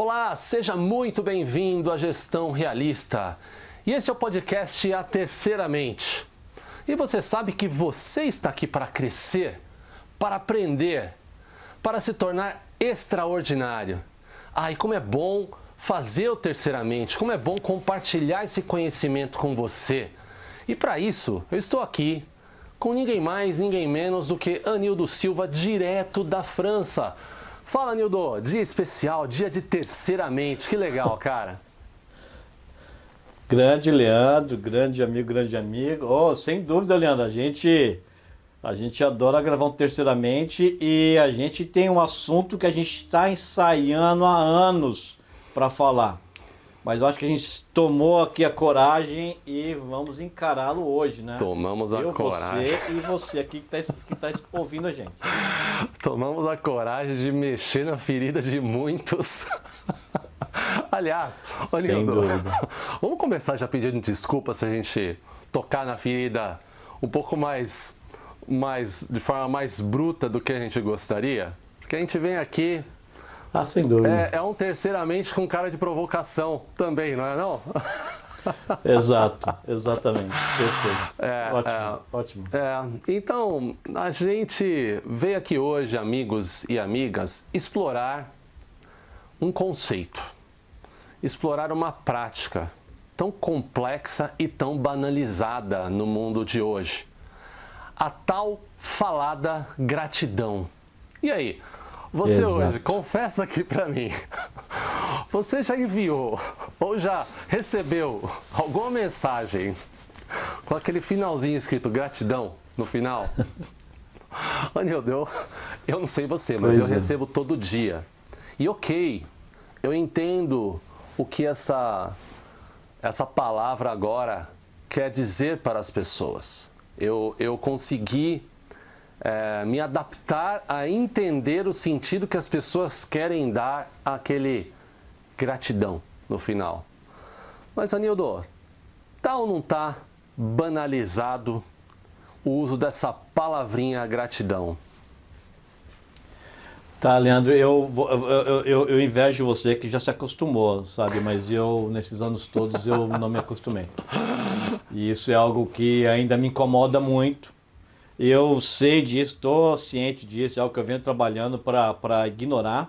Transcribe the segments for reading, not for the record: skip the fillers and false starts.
Olá, seja muito bem-vindo à Gestão Realista. E esse é o podcast A Terceira Mente. E você sabe que você está aqui para crescer, para aprender, para se tornar extraordinário. E como é bom fazer o Terceira Mente, como é bom compartilhar esse conhecimento com você. E para isso, eu estou aqui com ninguém mais, ninguém menos do que Anildo Silva, direto da França. Fala, Anildo, dia especial, dia de Terceira Mente, que legal, cara. Grande Leandro, grande amigo. Oh, sem dúvida, Leandro, a gente adora gravar um Terceiramente e a gente tem um assunto que a gente está ensaiando há anos para falar. Mas eu acho que a gente tomou aqui a coragem e vamos encará-lo hoje, né? Tomamos a coragem. Você e você aqui que tá ouvindo a gente. Tomamos a coragem de mexer na ferida de muitos. Aliás, sem dúvida. Vamos começar já pedindo desculpa se a gente tocar na ferida um pouco mais de forma mais bruta do que a gente gostaria? Porque a gente vem aqui... sem dúvida. É um Terceiramente com cara de provocação também, não é não? Exatamente. Perfeito. Ótimo. Então, a gente veio aqui hoje, amigos e amigas, explorar um conceito, explorar uma prática tão complexa e tão banalizada no mundo de hoje. A tal falada gratidão. E aí? Você hoje, confessa aqui pra mim, você já enviou ou já recebeu alguma mensagem com aquele finalzinho escrito gratidão no final? Anildo, eu não sei você, mas eu recebo todo dia. E ok, eu entendo o que essa palavra agora quer dizer para as pessoas. Eu consegui... me adaptar a entender o sentido que as pessoas querem dar àquele gratidão no final. Mas, Anildo, tá ou não tá banalizado o uso dessa palavrinha gratidão? Tá, Leandro, eu invejo você que já se acostumou, sabe? Mas eu, nesses anos todos, eu não me acostumei. E isso é algo que ainda me incomoda muito. Eu sei disso, estou ciente disso, é algo que eu venho trabalhando para ignorar,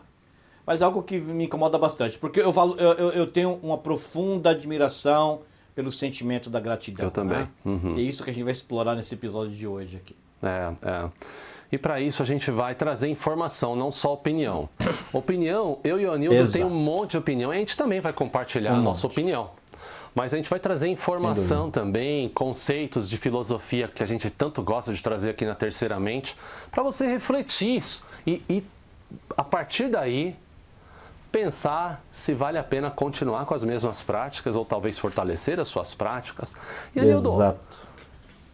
mas é algo que me incomoda bastante, porque eu tenho uma profunda admiração pelo sentimento da gratidão. Eu também. Né? Uhum. E é isso que a gente vai explorar nesse episódio de hoje aqui. E para isso a gente vai trazer informação, não só opinião. Opinião, eu e o Anildo tem um monte de opinião, e a gente também vai compartilhar a nossa opinião. Mas a gente vai trazer informação também, conceitos de filosofia que a gente tanto gosta de trazer aqui na Terceira Mente, para você refletir isso e, a partir daí, pensar se vale a pena continuar com as mesmas práticas ou talvez fortalecer as suas práticas. E, Anildo,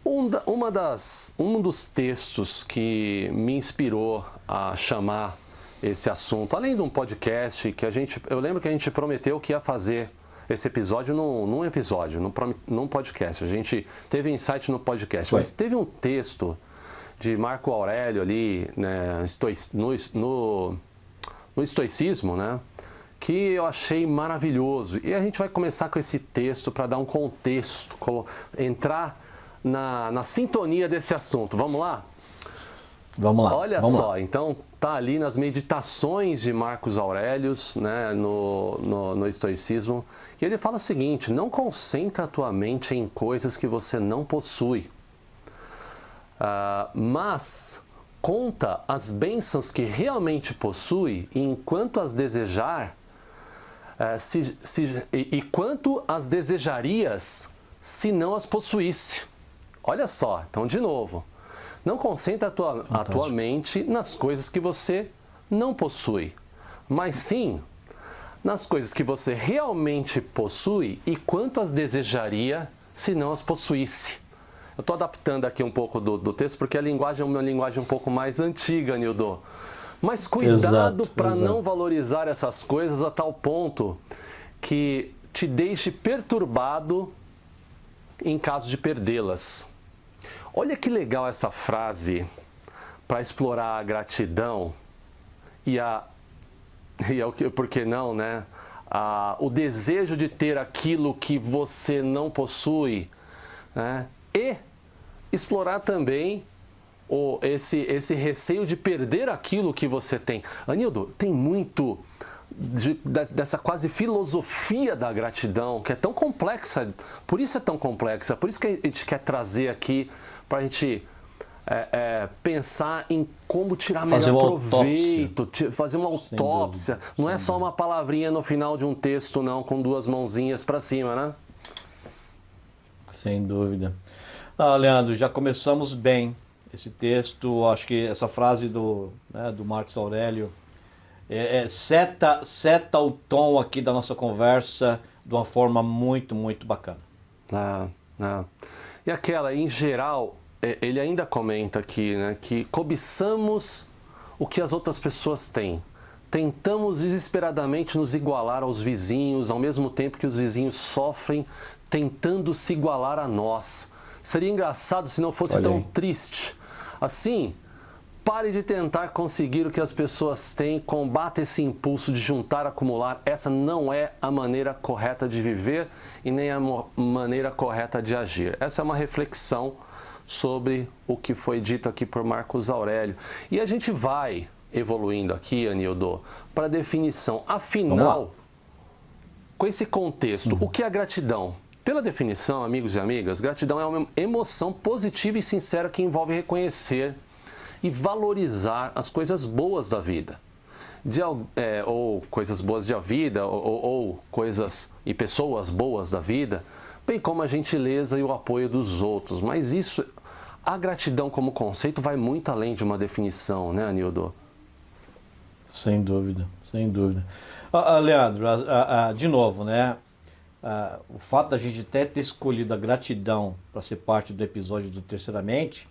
um dos textos que me inspirou a chamar esse assunto, além de um podcast que eu lembro que a gente prometeu que ia fazer esse episódio num podcast. A gente teve insight no podcast, mas teve um texto de Marco Aurélio ali, né, no estoicismo, né, que eu achei maravilhoso. E a gente vai começar com esse texto para dar um contexto, entrar na sintonia desse assunto. Vamos lá? Vamos lá. Olha só, então tá ali nas meditações de Marcos Aurélio, né, no estoicismo, e ele fala o seguinte: não concentra a tua mente em coisas que você não possui, mas conta as bênçãos que realmente possui, e enquanto as desejar, e quanto as desejarias se não as possuísse. Olha só, então de novo. Não concentra a tua mente nas coisas que você não possui, mas sim nas coisas que você realmente possui e quanto as desejaria se não as possuísse. Eu estou adaptando aqui um pouco do texto porque a linguagem é uma linguagem um pouco mais antiga, Anildo. Mas cuidado para não valorizar essas coisas a tal ponto que te deixe perturbado em caso de perdê-las. Olha que legal essa frase para explorar a gratidão e a e é o que, por que não, né? O desejo de ter aquilo que você não possui, né? E explorar também esse receio de perder aquilo que você tem. Anildo, tem muito dessa quase filosofia da gratidão, que é tão complexa, por isso é tão complexa, por isso que a gente quer trazer aqui, para a gente pensar em como tirar melhor proveito, fazer uma autópsia. Não é só uma palavrinha no final de um texto, não, com duas mãozinhas para cima, né? Sem dúvida. Leandro, já começamos bem esse texto, acho que essa frase do Marcos Aurélio seta o tom aqui da nossa conversa de uma forma muito, muito bacana. E aquela, em geral, ele ainda comenta aqui, né, que cobiçamos o que as outras pessoas têm. Tentamos desesperadamente nos igualar aos vizinhos, ao mesmo tempo que os vizinhos sofrem tentando se igualar a nós. Seria engraçado se não fosse tão triste. Assim, pare de tentar conseguir o que as pessoas têm, combata esse impulso de juntar, acumular. Essa não é a maneira correta de viver e nem a maneira correta de agir. Essa é uma reflexão sobre o que foi dito aqui por Marcos Aurélio. E a gente vai evoluindo aqui, Anildo, para a definição. Afinal, com esse contexto, o que é gratidão? Pela definição, amigos e amigas, gratidão é uma emoção positiva e sincera que envolve reconhecer e valorizar as coisas boas da vida. Ou coisas boas da vida, ou coisas e pessoas boas da vida, bem como a gentileza e o apoio dos outros. Mas isso, a gratidão como conceito vai muito além de uma definição, né, Anildo? Sem dúvida, sem dúvida. Leandro, de novo, né? O fato da gente até ter escolhido a gratidão para ser parte do episódio do Terceiramente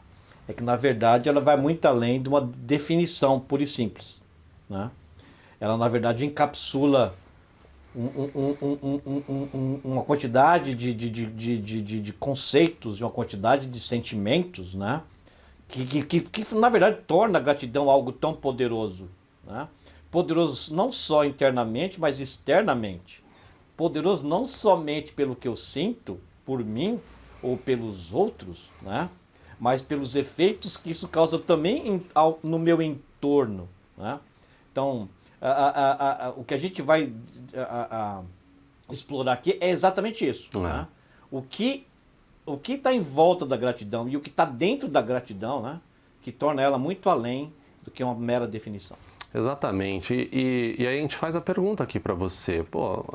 é que, na verdade, ela vai muito além de uma definição pura e simples, né? Ela, na verdade, encapsula uma quantidade de conceitos e uma quantidade de sentimentos, né? Que, na verdade, torna a gratidão algo tão poderoso, né? Poderoso não só internamente, mas externamente. Poderoso não somente pelo que eu sinto por mim ou pelos outros, né? Mas pelos efeitos que isso causa também no meu entorno, né? Então, o que a gente vai explorar aqui é exatamente isso, né? O que está em volta da gratidão e o que está dentro da gratidão, né? Que torna ela muito além do que uma mera definição. Exatamente. E aí a gente faz a pergunta aqui para você. Pô,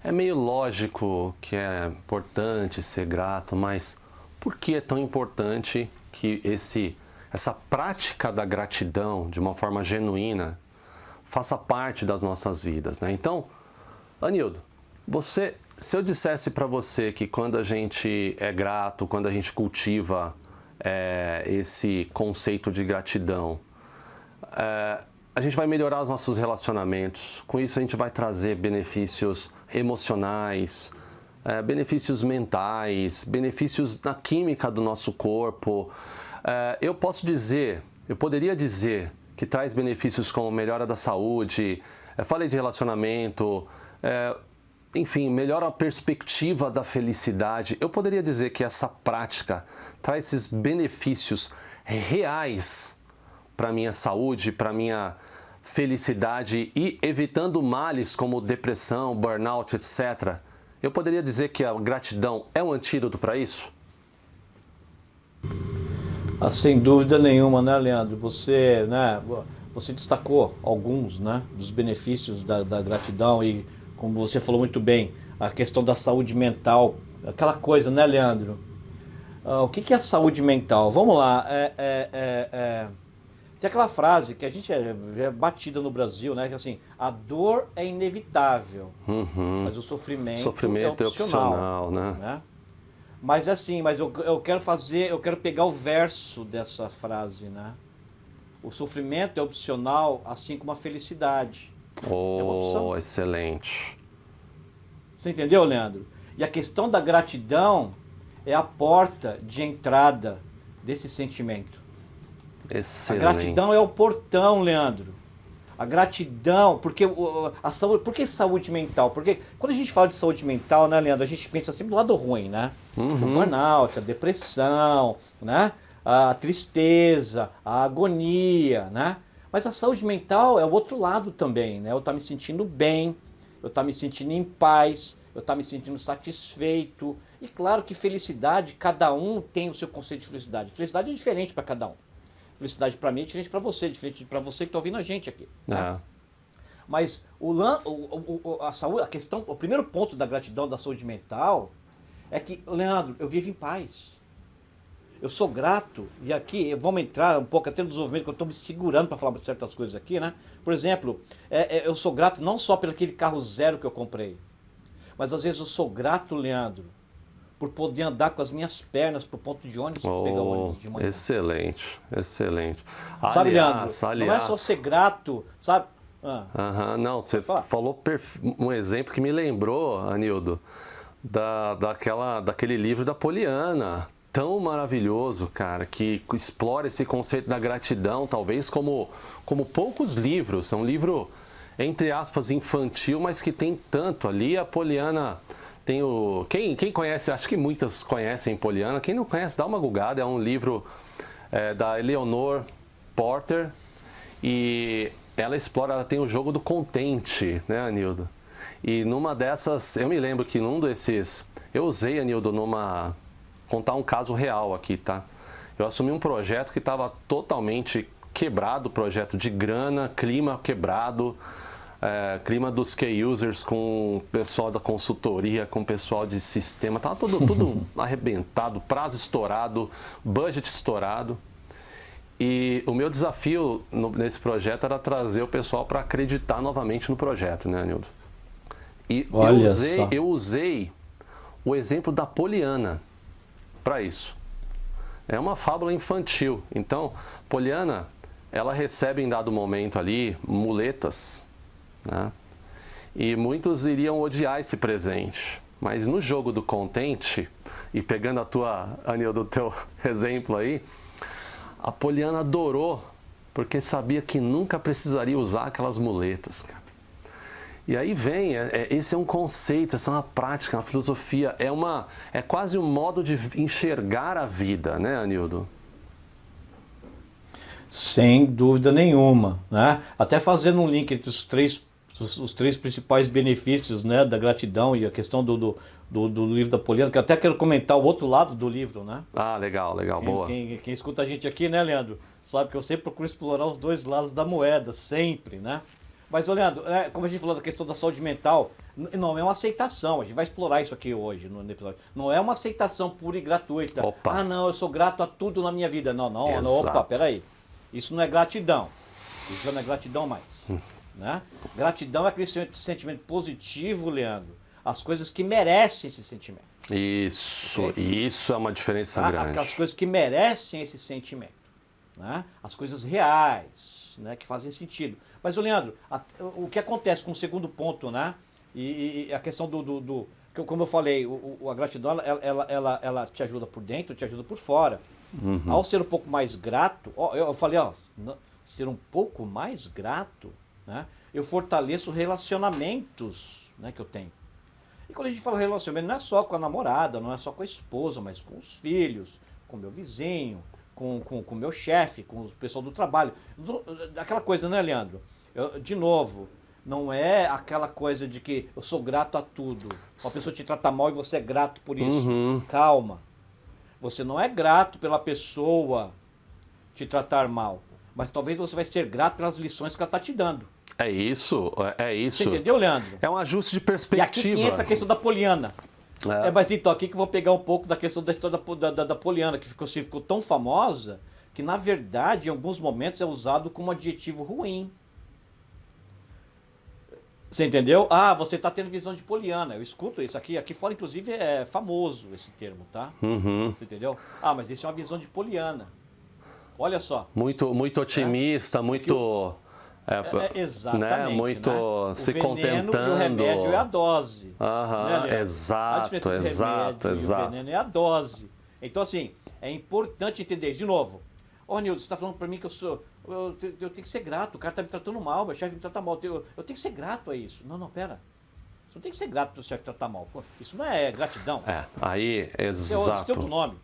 é meio lógico que é importante ser grato, mas por que é tão importante que essa prática da gratidão, de uma forma genuína, faça parte das nossas vidas, né? Então, Anildo, se eu dissesse para você que quando a gente é grato, quando a gente cultiva esse conceito de gratidão, a gente vai melhorar os nossos relacionamentos. Com isso a gente vai trazer benefícios emocionais, benefícios mentais, benefícios na química do nosso corpo. Eu poderia dizer que traz benefícios como melhora da saúde, falei de relacionamento, enfim, melhora a perspectiva da felicidade. Eu poderia dizer que essa prática traz esses benefícios reais para a minha saúde, para a minha felicidade e evitando males como depressão, burnout, etc. Eu poderia dizer que a gratidão é um antídoto para isso? Sem dúvida nenhuma, né, Leandro? Você destacou alguns, né, dos benefícios da gratidão e, como você falou muito bem, a questão da saúde mental, aquela coisa, né, Leandro? O que é a saúde mental? Vamos lá, tem aquela frase que a gente é batida no Brasil, né? Que assim, a dor é inevitável, mas o sofrimento é opcional, né? Mas assim, eu quero pegar o verso dessa frase, né? O sofrimento é opcional, assim como a felicidade. É uma opção. Excelente. Você entendeu, Leandro? E a questão da gratidão é a porta de entrada desse sentimento. Excelente. A gratidão é o portão, Leandro. A gratidão, porque a saúde, por que saúde mental? Porque quando a gente fala de saúde mental, né, Leandro, a gente pensa sempre do lado ruim, né? O burnout, a depressão, né? A tristeza, a agonia, né? Mas a saúde mental é o outro lado também, né? Eu estar me sentindo bem, eu estar me sentindo em paz, eu estar me sentindo satisfeito. E claro que felicidade, cada um tem o seu conceito de felicidade. Felicidade é diferente para cada um. Felicidade para mim é diferente para você, diferente para você que está ouvindo a gente aqui. Né? Mas a saúde, a questão, o primeiro ponto da gratidão da saúde mental é que, Leandro, eu vivo em paz. Eu sou grato, e aqui vamos entrar um pouco até no desenvolvimento, que eu estou me segurando para falar certas coisas aqui, né? Por exemplo, eu sou grato não só pelo aquele carro zero que eu comprei, mas às vezes eu sou grato, Leandro, por poder andar com as minhas pernas pro ponto de ônibus, pegar o ônibus de manhã. Excelente, excelente. Sabe, Leandro, não é só ser grato, sabe? Não, você falou um exemplo que me lembrou, Anildo, daquele livro da Poliana, tão maravilhoso, cara, que explora esse conceito da gratidão, talvez como poucos livros. É um livro, entre aspas, infantil, mas que tem tanto ali. A Poliana tem o... Quem conhece, acho que muitas conhecem Poliana. Quem não conhece, dá uma googada. É um livro da Eleanor Porter. E ela explora, ela tem o jogo do contente, né, Anildo? E numa dessas, eu me lembro que num desses... Eu usei, Anildo, contar um caso real aqui, tá? Eu assumi um projeto que estava totalmente quebrado, projeto de grana, clima quebrado, clima dos key users com o pessoal da consultoria, com o pessoal de sistema, tava tudo arrebentado, prazo estourado, budget estourado. E o meu desafio nesse projeto era trazer o pessoal para acreditar novamente no projeto, né, Anildo? E eu usei o exemplo da Poliana para isso. É uma fábula infantil. Então, Poliana, ela recebe em dado momento ali muletas, né? E muitos iriam odiar esse presente. Mas no jogo do contente, e pegando Anildo, do teu exemplo aí, a Poliana adorou, porque sabia que nunca precisaria usar aquelas muletas, cara. E aí vem, esse é um conceito, essa é uma prática, uma filosofia, é quase um modo de enxergar a vida, né, Anildo? Sem dúvida nenhuma, né? Até fazendo um link entre os três principais benefícios, né, da gratidão e a questão do livro da Poliana, que eu até quero comentar o outro lado do livro, né? Ah, legal, boa. Quem escuta a gente aqui, né, Leandro, sabe que eu sempre procuro explorar os dois lados da moeda, sempre, né? Mas, Leandro, como a gente falou da questão da saúde mental, não é uma aceitação, a gente vai explorar isso aqui hoje no episódio. Não é uma aceitação pura e gratuita. Opa. Ah, não, eu sou grato a tudo na minha vida. Não, opa, peraí. Isso não é gratidão. Isso já não é gratidão mais. Né? Gratidão é aquele sentimento positivo, Leandro. As coisas que merecem esse sentimento. Isso, okay? Isso é uma diferença grande. Aquelas coisas que merecem esse sentimento. Né? As coisas reais, né? Que fazem sentido. Mas, Leandro, o que acontece com o segundo ponto, né? E a questão como eu falei, a gratidão, ela te ajuda por dentro, te ajuda por fora. Uhum. Ao ser um pouco mais grato, eu falei, ser um pouco mais grato, né? Eu fortaleço relacionamentos, né, que eu tenho. E quando a gente fala relacionamento, não é só com a namorada, não é só com a esposa, mas com os filhos, com o meu vizinho, com o meu chefe, com o pessoal do trabalho. Aquela coisa, né, Leandro? De novo, não é aquela coisa de que eu sou grato a tudo. Uma pessoa te trata mal e você é grato por isso. Uhum. Calma. Você não é grato pela pessoa te tratar mal, mas talvez você vai ser grato pelas lições que ela está te dando. É isso. Você entendeu, Leandro? É um ajuste de perspectiva. E aqui que entra a questão da Poliana. Mas então, aqui que eu vou pegar um pouco da questão da história da Poliana, que ficou tão famosa, que na verdade, em alguns momentos, é usado como adjetivo ruim. Você entendeu? Ah, você está tendo visão de Poliana. Eu escuto isso aqui. Aqui fora, inclusive, é famoso esse termo, tá? Uhum. Você entendeu? Ah, mas isso é uma visão de Poliana. Olha só. Muito otimista, muito... exatamente. Né? Muito se contentando. E o remédio é a dose. Uhum. Né, exato. E o veneno é a dose. Então, assim, é importante entender. De novo, Nilson, você está falando para mim que eu sou... Eu tenho que ser grato, o cara está me tratando mal, meu chefe me trata mal, eu tenho que ser grato a isso. Não, pera. Você não tem que ser grato para o chefe tratar mal. Pô, isso não é gratidão. Aí, exato. Isso tem outro nome.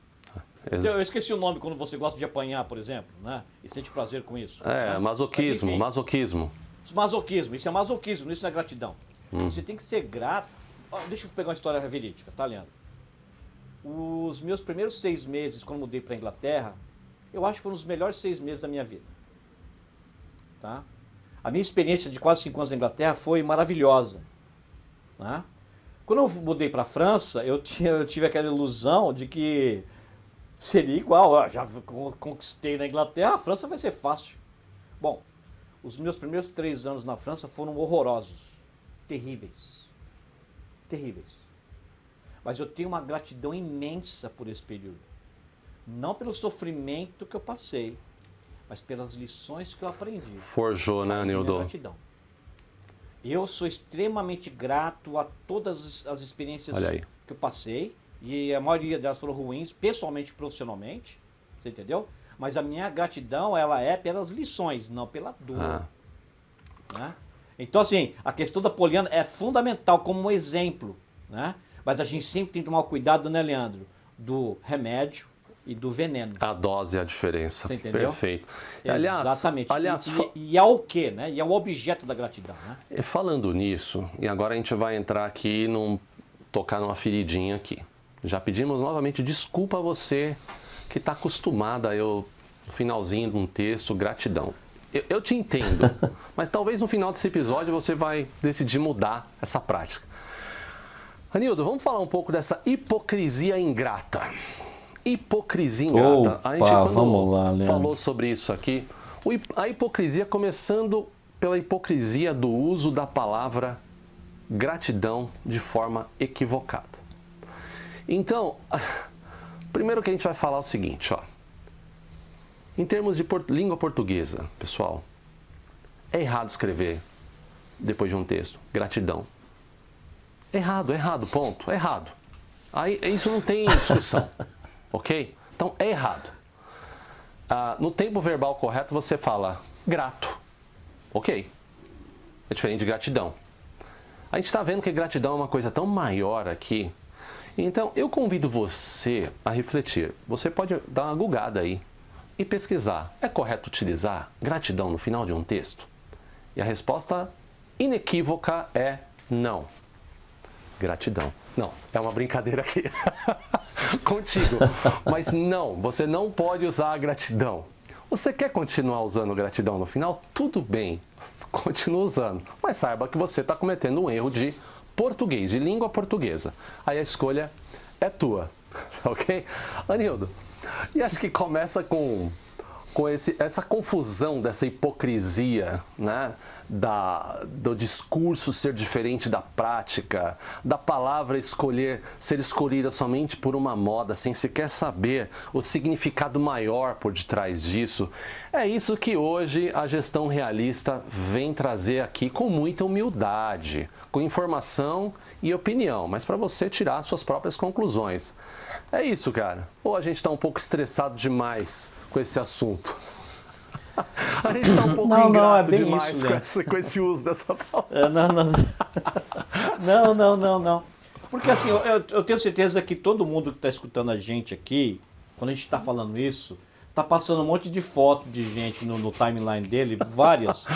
Eu esqueci o nome quando você gosta de apanhar, por exemplo, né? E sente prazer com isso. Né? Masoquismo, Mas, masoquismo. Masoquismo, isso é masoquismo, isso não é gratidão. Você tem que ser grato. Deixa eu pegar uma história verídica, tá, Leandro? Os meus primeiros 6 meses, quando mudei para a Inglaterra, eu acho que foram os melhores 6 meses da minha vida. Tá? A minha experiência de quase 5 anos na Inglaterra foi maravilhosa. Tá? Quando eu mudei para a França, eu tive aquela ilusão de que seria igual. Já conquistei na Inglaterra, a França vai ser fácil. Bom, os meus primeiros 3 anos na França foram horrorosos, terríveis. Terríveis. Mas eu tenho uma gratidão imensa por esse período. Não pelo sofrimento que eu passei, mas pelas lições que eu aprendi. Forjou, né, Nildo? Gratidão. Eu sou extremamente grato a todas as experiências que eu passei, e a maioria delas foram ruins, pessoalmente e profissionalmente, você entendeu? Mas a minha gratidão, ela é pelas lições, não pela dor. Né? Então, assim, a questão da poliana é fundamental como um exemplo, né? Mas a gente sempre tem que tomar cuidado, né, Leandro? Do remédio e do veneno. A dose é a diferença. Você entendeu? Perfeito. Exatamente. Aliás, e é o quê, né? E é o objeto da gratidão, né? Falando nisso, e agora a gente vai entrar aqui, tocar numa feridinha aqui. Já pedimos novamente desculpa a você que está acostumada no finalzinho de um texto, gratidão. Eu te entendo, mas talvez no final desse episódio você vai decidir mudar essa prática. Anildo, vamos falar um pouco dessa hipocrisia ingrata. Hipocrisia ingrata. A gente vamos lá, Leandro. Falou sobre isso aqui. A hipocrisia começando pela hipocrisia do uso da palavra gratidão de forma equivocada. Então, primeiro que a gente vai falar é o seguinte, ó. Em termos de língua portuguesa, pessoal, é errado escrever, depois de um texto, gratidão. Errado, ponto. Errado. Aí, isso não tem discussão, ok? Então, é errado. No tempo verbal correto, você fala grato, ok? É diferente de gratidão. A gente está vendo que gratidão é uma coisa tão maior aqui. Então, eu convido você a refletir. Você pode dar uma googada aí e pesquisar. É correto utilizar gratidão no final de um texto? E a resposta inequívoca é não. Gratidão. Não, é uma brincadeira aqui contigo. Mas não, você não pode usar a gratidão. Você quer continuar usando gratidão no final? Tudo bem, continua usando. Mas saiba que você está cometendo um erro de português, de língua portuguesa. Aí a escolha é tua, ok? Anildo, e acho que começa com essa confusão dessa hipocrisia, né? Do discurso ser diferente da prática, da palavra ser escolhida somente por uma moda, sem sequer saber o significado maior por detrás disso. É isso que hoje a gestão realista vem trazer aqui com muita humildade, com informação e opinião, mas para você tirar suas próprias conclusões. É isso, cara. Ou a gente está um pouco estressado demais com esse assunto? A gente está um pouco ingrato demais isso, com esse uso dessa palavra. Não. Porque assim, eu tenho certeza que todo mundo que está escutando a gente aqui, quando a gente está falando isso, está passando um monte de foto de gente no timeline dele, várias,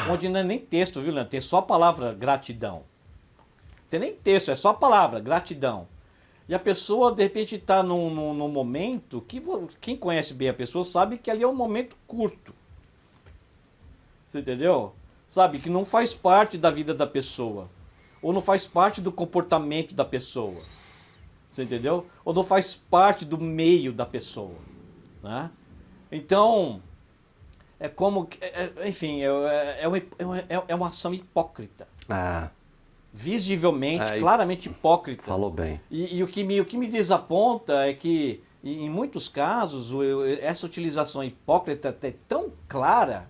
onde não é nem texto, viu, Leandro? Tem só a palavra gratidão. Não tem nem texto, é só a palavra gratidão. E a pessoa, de repente, está num momento que quem conhece bem a pessoa sabe que ali é um momento curto. Você entendeu? Sabe, que não faz parte da vida da pessoa. Ou não faz parte do comportamento da pessoa. Você entendeu? Ou não faz parte do meio da pessoa. Né? Então, é como... enfim, é uma ação hipócrita. Visivelmente, claramente hipócrita. Falou bem. E o que me desaponta é que, em muitos casos, essa utilização hipócrita é tão clara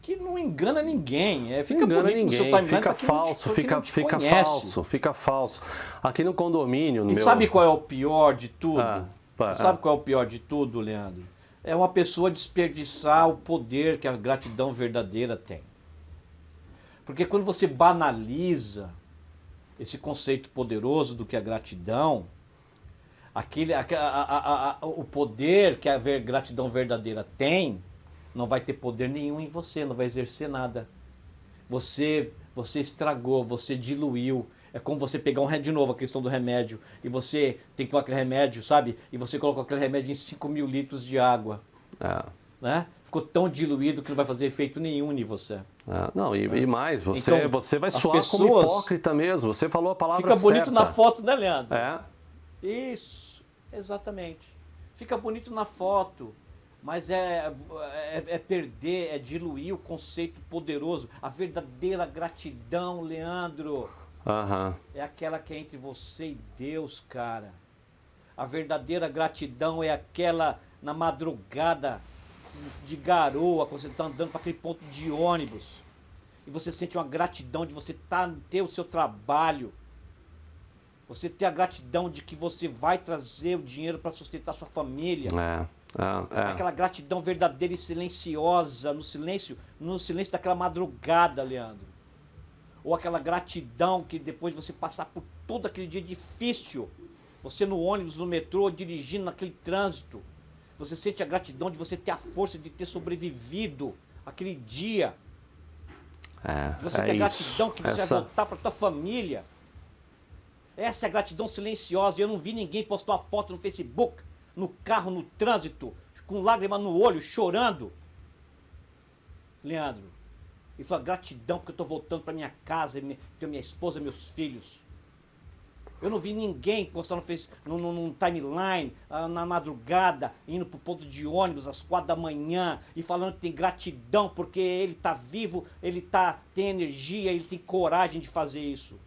que não engana ninguém. Fica bonito no seu timeline. Fica falso, fica falso. Aqui no condomínio... Sabe qual é o pior de tudo? Sabe qual é o pior de tudo, Leandro? é uma pessoa desperdiçar o poder que a gratidão verdadeira tem. Porque quando você banaliza esse conceito poderoso do que é gratidão, o poder que a gratidão verdadeira tem, não vai ter poder nenhum em você, não vai exercer nada. Você estragou, você diluiu. É como você pegar de novo a questão do remédio, e você tem que tomar aquele remédio, sabe? E você colocou aquele remédio em 5.000 litros de água. Né? Ficou tão diluído que não vai fazer efeito nenhum em você. Não, e mais, você, Então, você vai soar pessoas, como hipócrita mesmo. Você falou a palavra certa. Fica bonito na foto, né, Leandro? Isso, exatamente. Fica bonito na foto, mas é perder, é diluir o conceito poderoso. A verdadeira gratidão, Leandro, é aquela que é entre você e Deus, cara. A verdadeira gratidão é aquela na madrugada, de garoa, quando você está andando para aquele ponto de ônibus, e você sente uma gratidão de você ter o seu trabalho, você ter a gratidão de que você vai trazer o dinheiro para sustentar sua família. Aquela gratidão verdadeira e silenciosa, no silêncio daquela madrugada, Leandro. Ou aquela gratidão que depois de você passar por todo aquele dia difícil, você no ônibus, no metrô, dirigindo naquele trânsito, você sente a gratidão de você ter a força de ter sobrevivido aquele dia. Você ter a gratidão que você vai voltar para tua família. Essa é a gratidão silenciosa. Eu não vi ninguém postar uma foto no Facebook, no carro, no trânsito, com lágrima no olho, chorando. Leandro, e falar gratidão porque eu estou voltando para minha casa, tenho minha esposa, meus filhos. Eu não vi ninguém postando num timeline, na madrugada, indo pro ponto de ônibus às 4 da manhã e falando que tem gratidão porque ele tá vivo, tem energia, ele tem coragem de fazer isso.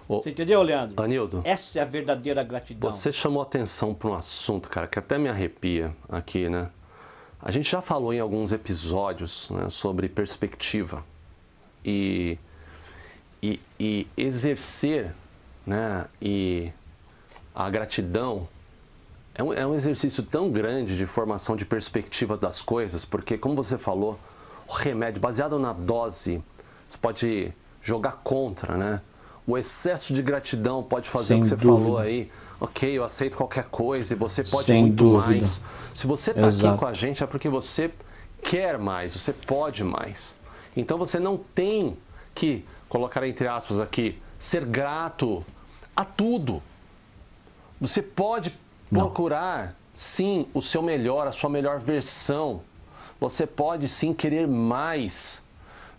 Você entendeu, Leandro? Anildo, essa é a verdadeira gratidão. Você chamou atenção para um assunto, cara, que até me arrepia aqui, né? A gente já falou em alguns episódios, né, sobre perspectiva e exercer, né, e a gratidão é um exercício tão grande de formação de perspectiva das coisas, porque, como você falou, o remédio baseado na dose, você pode jogar contra, né? O excesso de gratidão pode fazer o que você falou aí. Ok, eu aceito qualquer coisa e você pode muito mais. Se você está aqui com a gente é porque você quer mais, você pode mais. Então você não tem que, colocar entre aspas aqui, ser grato a tudo. Você pode procurar, sim, o seu melhor, a sua melhor versão. Você pode, sim, querer mais.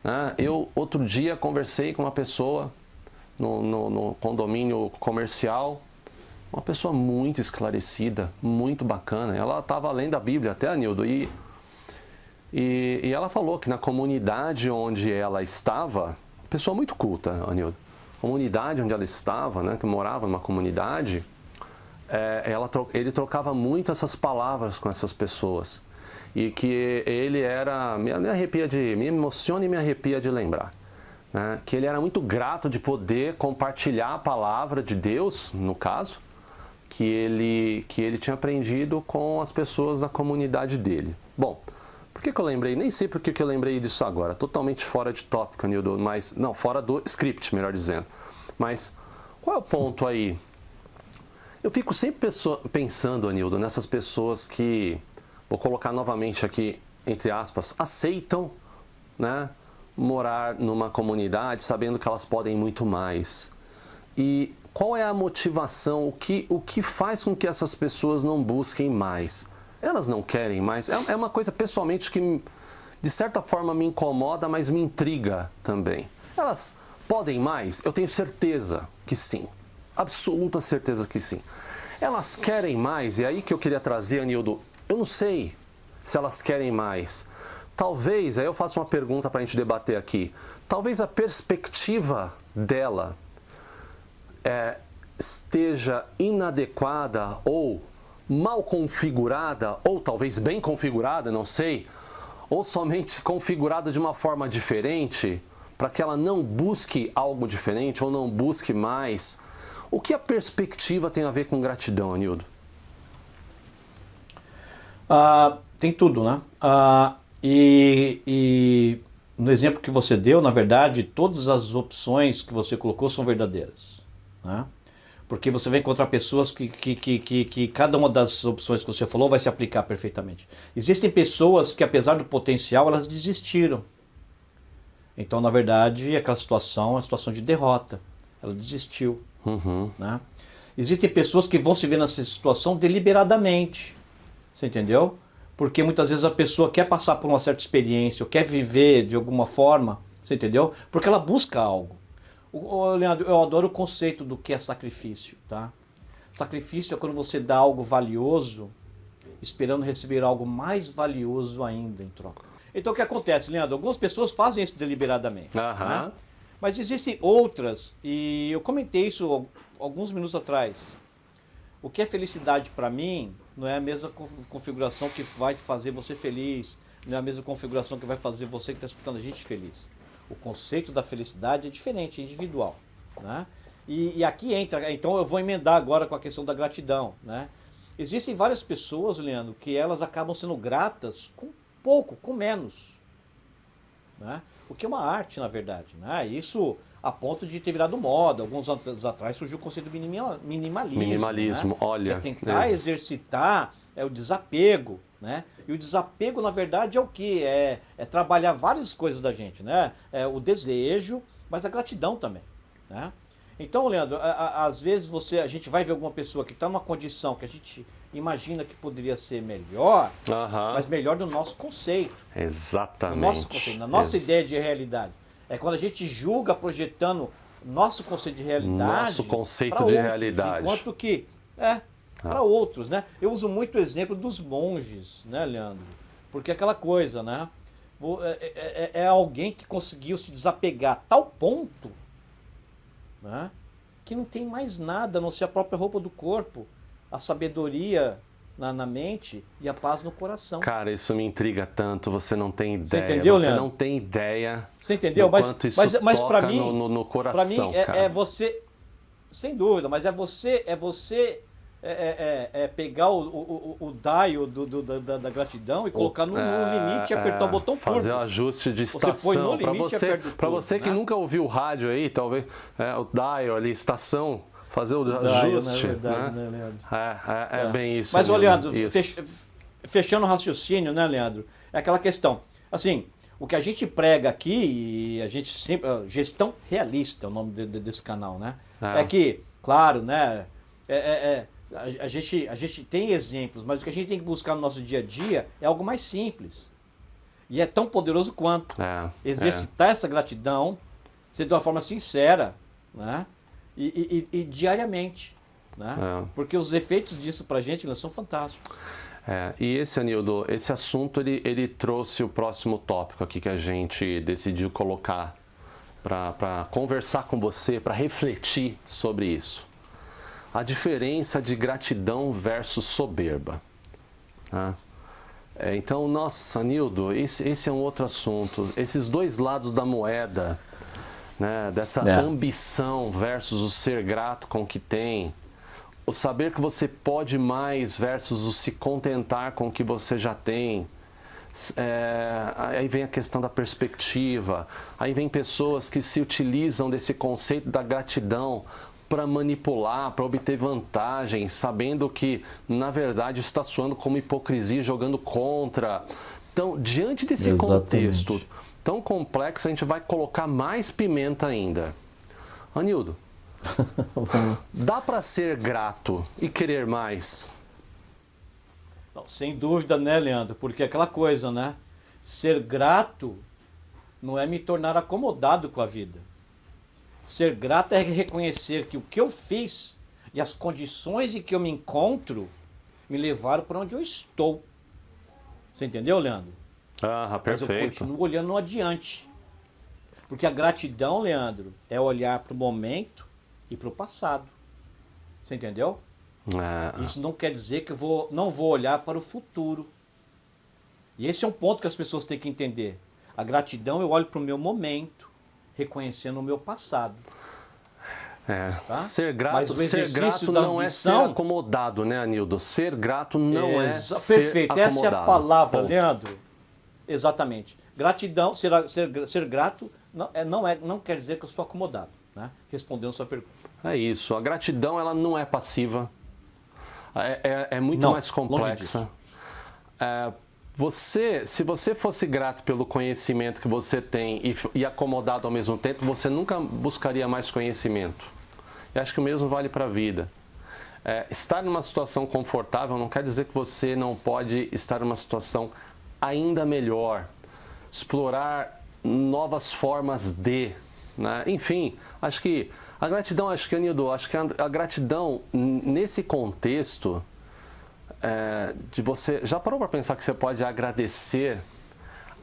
Né? Eu, outro dia, conversei com uma pessoa no condomínio comercial, uma pessoa muito esclarecida, muito bacana. Ela estava lendo a Bíblia, até, Anildo, e ela falou que na comunidade onde ela estava, pessoa muito culta, Anildo, comunidade onde ela estava, né, que morava numa comunidade, ele trocava muito essas palavras com essas pessoas. E que ele era, me emociona e me arrepia de lembrar, né, que ele era muito grato de poder compartilhar a palavra de Deus, no caso, que ele tinha aprendido com as pessoas da comunidade dele. Bom, por que eu lembrei? Nem sei por que eu lembrei disso agora, totalmente fora de tópico, Anildo, mas, não, fora do script, melhor dizendo. Mas qual é o ponto aí? Eu fico sempre pensando, Anildo, nessas pessoas que, vou colocar novamente aqui, entre aspas, aceitam, né, morar numa comunidade sabendo que elas podem muito mais. E qual é a motivação, o que faz com que essas pessoas não busquem mais? Elas não querem mais? É uma coisa, pessoalmente, que de certa forma me incomoda, mas me intriga também. Elas podem mais? Eu tenho certeza que sim. Absoluta certeza que sim. Elas querem mais? E aí que eu queria trazer, Anildo, eu não sei se elas querem mais. Talvez, aí eu faço uma pergunta para a gente debater aqui. Talvez a perspectiva dela esteja inadequada ou mal configurada, ou talvez bem configurada, não sei, ou somente configurada de uma forma diferente, para que ela não busque algo diferente ou não busque mais. O que a perspectiva tem a ver com gratidão, Anildo? Tem tudo, né? E no exemplo que você deu, na verdade, todas as opções que você colocou são verdadeiras, né? Porque você vai encontrar pessoas que cada uma das opções que você falou vai se aplicar perfeitamente. Existem pessoas que, apesar do potencial, elas desistiram. Então, na verdade, aquela situação é uma situação de derrota. Ela desistiu. Né? Existem pessoas que vão se ver nessa situação deliberadamente. Você entendeu? Porque muitas vezes a pessoa quer passar por uma certa experiência, ou quer viver de alguma forma, você entendeu? Porque ela busca algo. Leandro, eu adoro o conceito do que é sacrifício, tá? Sacrifício é quando você dá algo valioso, esperando receber algo mais valioso ainda em troca. Então o que acontece, Leandro? Algumas pessoas fazem isso deliberadamente, né? Mas existem outras, e eu comentei isso alguns minutos atrás. O que é felicidade para mim não é a mesma configuração que vai fazer você feliz, não é a mesma configuração que vai fazer você que está escutando a gente feliz. O conceito da felicidade é diferente, é individual, né? E aqui entra, então eu vou emendar agora com a questão da gratidão, né? Existem várias pessoas, Leandro, que elas acabam sendo gratas com pouco, com menos, né? O que é uma arte, na verdade, né? Isso a ponto de ter virado moda. Alguns anos atrás surgiu o conceito de minimalismo. Minimalismo, né? olha. Que é tentar exercitar o desapego, né? E o desapego, na verdade, é o quê? É trabalhar várias coisas da gente, né? É o desejo, mas a gratidão também, né? Então, Leandro, às vezes a gente vai ver alguma pessoa que está numa condição que a gente imagina que poderia ser melhor, mas melhor do nosso conceito. Exatamente. No nosso conceito, na nossa ideia de realidade. É quando a gente julga projetando nosso conceito de realidade. Nosso conceito de outros, realidade. Enquanto que para outros, né? Eu uso muito o exemplo dos monges, né, Leandro? Porque aquela coisa, né? É alguém que conseguiu se desapegar a tal ponto, né, que não tem mais nada a não ser a própria roupa do corpo, a sabedoria na mente e a paz no coração. Cara, isso me intriga tanto, você não tem ideia. Você entendeu, Você Leandro? não tem ideia. Você entendeu? Do quanto isso mas toca para mim, no coração, pra mim cara. é você, sem dúvida, mas é você pegar o dial da gratidão e colocar no limite e apertar o botão turbo. Fazer o ajuste de estação. Você põe no limite e aperta o turbo, você que né? nunca ouviu o rádio aí, talvez o dial ali, estação, fazer o ajuste. Dial, verdade, né? Leandro? É bem isso. Mas, Leandro, isso. fechando o raciocínio, né, Leandro? É aquela questão. Assim, o que a gente prega aqui, e a gente sempre. Gestão realista é o nome desse canal, né? É que, claro, né? A gente tem exemplos, mas o que a gente tem que buscar no nosso dia a dia é algo mais simples. E é tão poderoso quanto. Exercitar essa gratidão, ser de uma forma sincera, né? E diariamente. Né? Porque os efeitos disso pra gente são fantásticos. E esse, Anildo, esse assunto ele trouxe o próximo tópico aqui que a gente decidiu colocar para conversar com você, para refletir sobre isso. A diferença de gratidão versus soberba. Né? Então, nossa, Nildo, esse é um outro assunto. Esses dois lados da moeda, né? Dessa ambição versus o ser grato com o que tem, o saber que você pode mais versus o se contentar com o que você já tem. Aí vem a questão da perspectiva, aí vem pessoas que se utilizam desse conceito da gratidão para manipular, para obter vantagem, sabendo que, na verdade, está soando como hipocrisia, jogando contra. Então, diante desse contexto tão complexo, a gente vai colocar mais pimenta ainda. Anildo, dá para ser grato e querer mais? Não, sem dúvida, né, Leandro? Porque aquela coisa, né? Ser grato não é me tornar acomodado com a vida. Ser grato é reconhecer que o que eu fiz e as condições em que eu me encontro me levaram para onde eu estou. Você entendeu, Leandro? Perfeito. Mas eu continuo olhando adiante. Porque a gratidão, Leandro, é olhar para o momento e para o passado. Você entendeu? Isso não quer dizer que eu não vou olhar para o futuro. E esse é um ponto que as pessoas têm que entender. A gratidão, eu olho para o meu momento, reconhecendo o meu passado. Tá? Ser Mas o grato exercício da não é ser ambição... acomodado, né, Anildo? Ser grato não é ser Perfeito, acomodado. essa é a palavra, Ponto. Leandro. Exatamente. Gratidão, ser grato não quer dizer que eu sou acomodado, né? Respondendo a sua pergunta. É isso. A gratidão, ela não é passiva. É muito Não, mais longe complexa. Se você fosse grato pelo conhecimento que você tem e acomodado ao mesmo tempo, você nunca buscaria mais conhecimento. E acho que o mesmo vale para a vida. Estar numa situação confortável não quer dizer que você não pode estar numa situação ainda melhor. Explorar novas formas de... né? Enfim, acho que a gratidão, Anildo, acho que a gratidão nesse contexto... de você já parou para pensar que você pode agradecer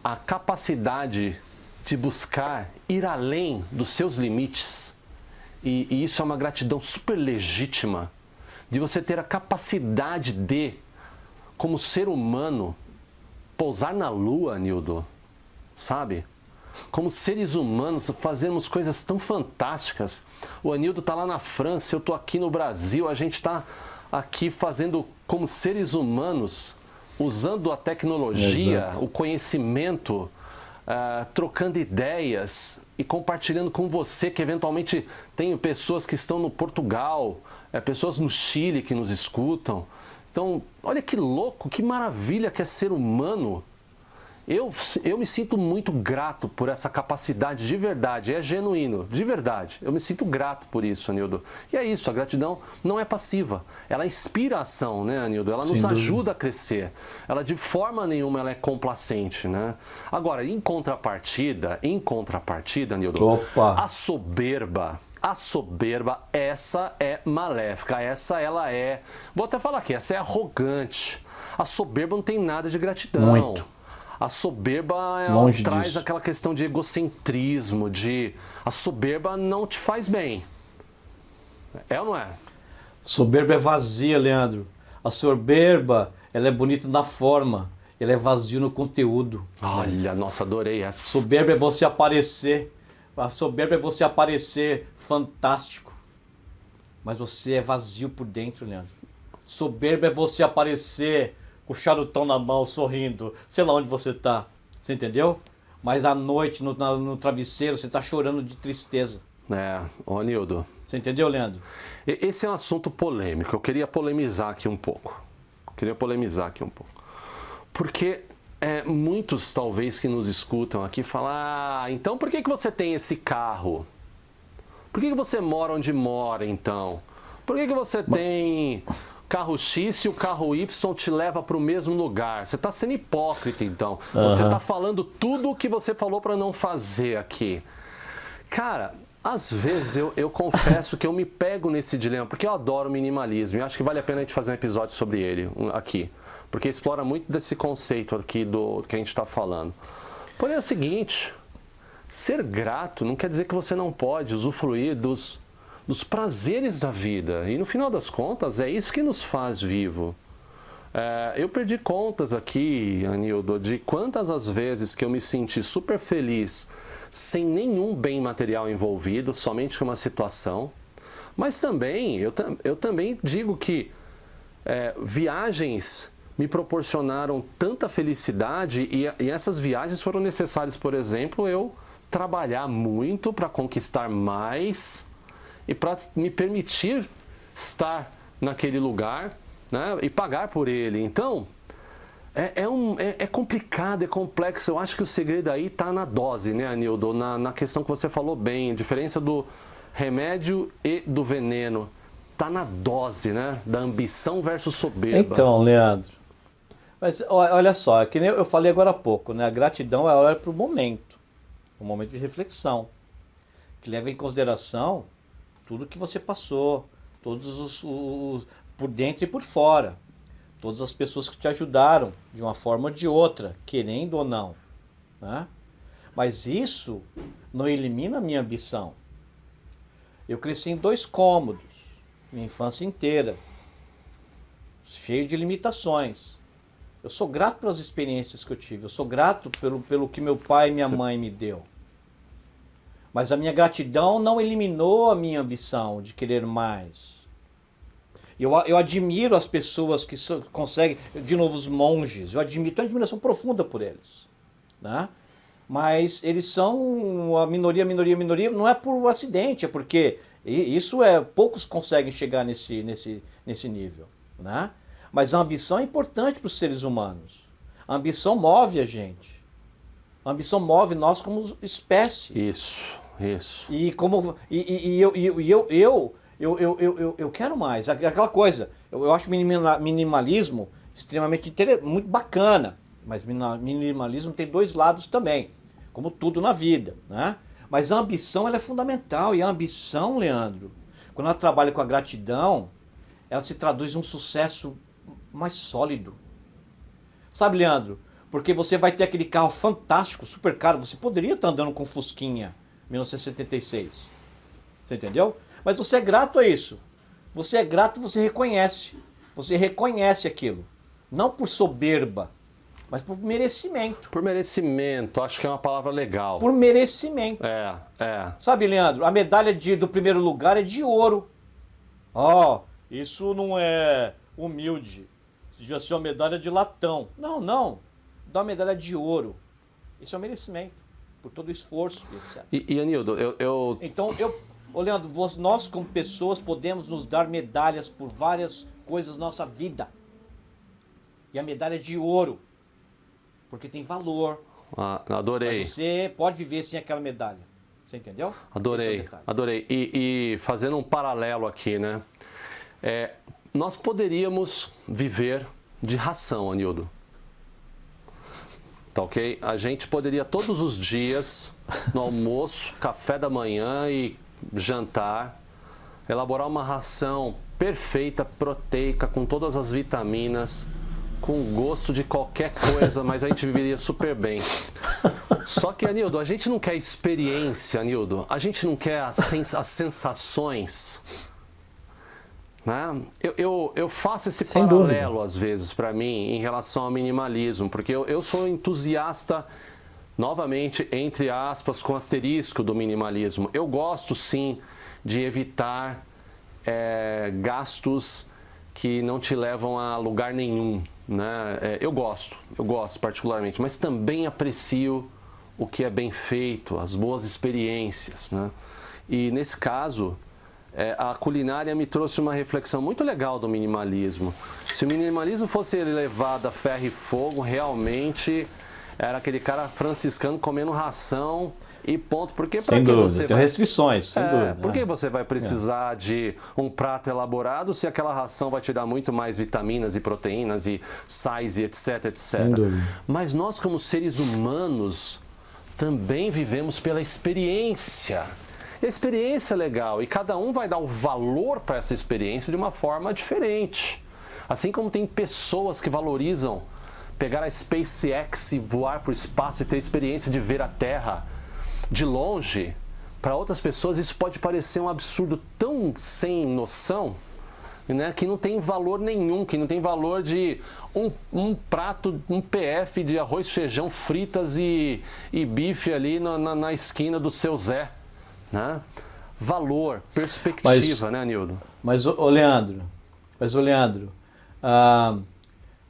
a capacidade de buscar ir além dos seus limites? E isso é uma gratidão super legítima, de você ter a capacidade de, como ser humano, pousar na lua, Nildo, sabe? Como seres humanos fazemos coisas tão fantásticas. O Anildo está lá na França, eu estou aqui no Brasil, a gente está aqui fazendo como seres humanos, usando a tecnologia, Exato. o conhecimento, trocando ideias e compartilhando com você, que eventualmente tem pessoas que estão no Portugal, pessoas no Chile que nos escutam. Então, olha que louco, que maravilha que é ser humano. Eu me sinto muito grato por essa capacidade de verdade, é genuíno, de verdade. Eu me sinto grato por isso, Anildo. E é isso, a gratidão não é passiva. Ela inspira a ação, né, Anildo? Ela nos ajuda a crescer. Ela de forma nenhuma ela é complacente, né? Agora, em contrapartida, Anildo, a soberba, essa é maléfica, ela é... Vou até falar aqui, essa é arrogante. A soberba não tem nada de gratidão. Muito. A soberba traz disso. aquela questão de egocentrismo, a soberba não te faz bem. É ou não é? Soberba é vazia, Leandro. A soberba, ela é bonita na forma, ela é vazia no conteúdo. Olha, nossa, adorei essa. Soberba é você aparecer. A soberba é você aparecer fantástico. Mas você é vazio por dentro, Leandro. Soberba é você aparecer com o charutão na mão, sorrindo. Sei lá onde você tá. Você entendeu? Mas à noite, no travesseiro, você tá chorando de tristeza. Ô Nildo. Você entendeu, Leandro? Esse é um assunto polêmico. Eu queria polemizar aqui um pouco. Porque muitos, talvez, que nos escutam aqui falam: então por que você tem esse carro? Por que você mora onde mora, então? Por que você tem... carro X e o carro Y te leva para o mesmo lugar? Você está sendo hipócrita, então. Você está falando tudo o que você falou para não fazer aqui. Cara, às vezes eu confesso que eu me pego nesse dilema, porque eu adoro minimalismo e acho que vale a pena a gente fazer um episódio sobre ele aqui, porque explora muito desse conceito aqui do que a gente está falando. Porém é o seguinte, ser grato não quer dizer que você não pode usufruir dos prazeres da vida. E no final das contas, é isso que nos faz vivo. Eu perdi contas aqui, Anildo, de quantas as vezes que eu me senti super feliz, sem nenhum bem material envolvido, somente uma situação. Mas também, eu também digo que viagens me proporcionaram tanta felicidade e essas viagens foram necessárias, por exemplo, eu trabalhar muito para conquistar mais... e para me permitir estar naquele lugar, né, e pagar por ele. Então, é complicado, é complexo. Eu acho que o segredo aí está na dose, né, Anildo? Na questão que você falou bem, a diferença do remédio e do veneno. Está na dose, né? Da ambição versus soberba. Então, Leandro, mas olha só, que nem eu falei agora há pouco, né? A gratidão é olhar para o momento, um momento de reflexão, que leva em consideração tudo que você passou, todos os por dentro e por fora, todas as pessoas que te ajudaram de uma forma ou de outra, querendo ou não, né? Mas isso não elimina a minha ambição. Eu cresci em 2 cômodos, minha infância inteira, cheio de limitações. Eu sou grato pelas experiências que eu tive, eu sou grato pelo que meu pai e minha mãe me deu. Mas a minha gratidão não eliminou a minha ambição de querer mais. Eu admiro as pessoas que conseguem, de novo, os monges, tenho uma admiração profunda por eles. Né? Mas eles são a minoria, não é por acidente, é porque poucos conseguem chegar nesse nível. Né? Mas a ambição é importante para os seres humanos. A ambição move a gente. A ambição move nós como espécie. Isso. E eu quero mais. Aquela coisa, eu acho minimalismo extremamente muito bacana. Mas minimalismo tem dois lados também, como tudo na vida. Né? Mas a ambição ela é fundamental. E a ambição, Leandro, quando ela trabalha com a gratidão, ela se traduz em um sucesso mais sólido. Sabe, Leandro? Porque você vai ter aquele carro fantástico, super caro. Você poderia estar andando com Fusquinha 1976. Você entendeu? Mas você é grato a isso. Você é grato, você reconhece. Você reconhece aquilo. Não por soberba, mas por merecimento. Por merecimento, acho que é uma palavra legal. Por merecimento. Sabe, Leandro, a medalha do primeiro lugar é de ouro. Isso não é humilde. Devia ser uma medalha de latão. Não. Dá uma medalha de ouro. Isso é um merecimento. Por todo o esforço, etc. E Anildo, Então, Leandro, nós como pessoas podemos nos dar medalhas por várias coisas na nossa vida. E a medalha é de ouro. Porque tem valor. Adorei. Mas você pode viver sem aquela medalha. Você entendeu? Adorei. E fazendo um paralelo aqui, né? Nós poderíamos viver de ração, Anildo. Tá ok? A gente poderia todos os dias, no almoço, café da manhã e jantar, elaborar uma ração perfeita, proteica, com todas as vitaminas, com gosto de qualquer coisa, mas a gente viveria super bem. Só que, Anildo, a gente não quer experiência, Anildo. A gente não quer as sensações. Né? Eu faço esse Sem paralelo, dúvida, às vezes, para mim, em relação ao minimalismo. Porque eu sou entusiasta, novamente, entre aspas, com asterisco do minimalismo. Eu gosto, sim, de evitar gastos que não te levam a lugar nenhum. Né? Eu gosto particularmente, mas também aprecio o que é bem feito, as boas experiências. Né? E nesse caso, a culinária me trouxe uma reflexão muito legal do minimalismo. Se o minimalismo fosse levado a ferro e fogo, realmente era aquele cara franciscano comendo ração e ponto. Porque sem dúvida, tem restrições, sem dúvida. Por que você vai precisar de um prato elaborado se aquela ração vai te dar muito mais vitaminas e proteínas e sais e etc. Sem dúvida. Mas nós, como seres humanos, também vivemos pela experiência. E a experiência é legal e cada um vai dar um valor para essa experiência de uma forma diferente. Assim como tem pessoas que valorizam pegar a SpaceX e voar para o espaço e ter a experiência de ver a Terra de longe, para outras pessoas isso pode parecer um absurdo tão sem noção, né, que não tem valor nenhum, que não tem valor de um prato, um PF de arroz, feijão, fritas e bife ali na esquina do seu Zé. Né? Valor, perspectiva, né, Anildo? Mas, Leandro,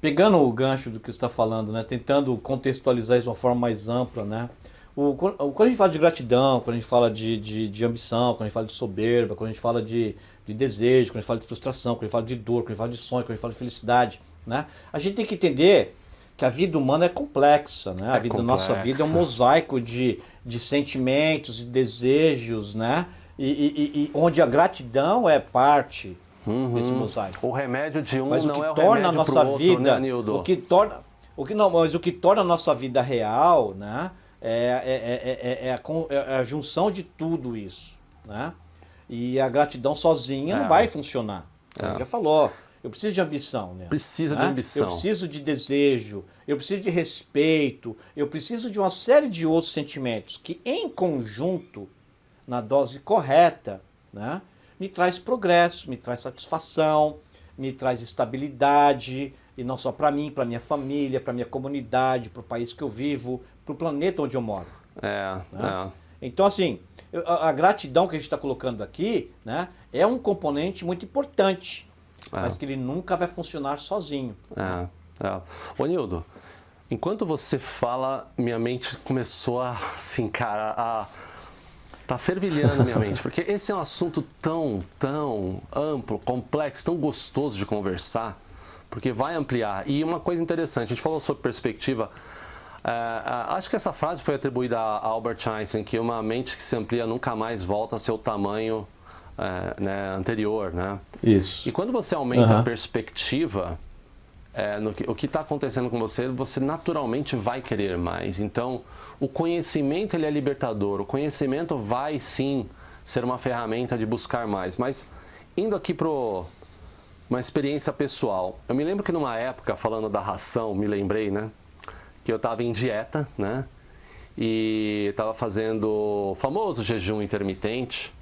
pegando o gancho do que você está falando, né, tentando contextualizar isso de uma forma mais ampla, né? Quando a gente fala de gratidão, quando a gente fala de ambição, quando a gente fala de soberba, quando a gente fala de desejo, quando a gente fala de frustração, quando a gente fala de dor, quando a gente fala de sonho, quando a gente fala de felicidade, né? A gente tem que entender que a vida humana é complexa, né? Nossa vida é um mosaico de sentimentos e desejos, né? E onde a gratidão é parte desse mosaico. O remédio de um mas não é o torna remédio a nossa pro outro, vida, né, Anildo? Mas o que torna a nossa vida real, né? É a junção de tudo isso, né? E a gratidão sozinha não vai funcionar. A gente já falou. Eu preciso de ambição, né? Precisa de ambição. Eu preciso de desejo, eu preciso de respeito, eu preciso de uma série de outros sentimentos que, em conjunto, na dose correta, né, me traz progresso, me traz satisfação, me traz estabilidade, e não só para mim, para minha família, para minha comunidade, para o país que eu vivo, para o planeta onde eu moro. Então, assim, A gratidão que a gente está colocando aqui, né, é um componente muito importante, mas que ele nunca vai funcionar sozinho. Ô, Nildo, enquanto você fala, minha mente começou a, assim, cara, tá fervilhando minha mente, porque esse é um assunto tão amplo, complexo, tão gostoso de conversar, porque vai ampliar. E uma coisa interessante, a gente falou sobre perspectiva, acho que essa frase foi atribuída a Albert Einstein, que uma mente que se amplia nunca mais volta a seu tamanho né, anterior, né? Isso. E quando você aumenta a perspectiva, o que está acontecendo com você, você naturalmente vai querer mais. Então, o conhecimento ele é libertador, o conhecimento vai sim ser uma ferramenta de buscar mais. Mas, indo aqui para uma experiência pessoal, eu me lembro que numa época, falando da ração, me lembrei, né? Que eu estava em dieta, né? E estava fazendo o famoso jejum intermitente.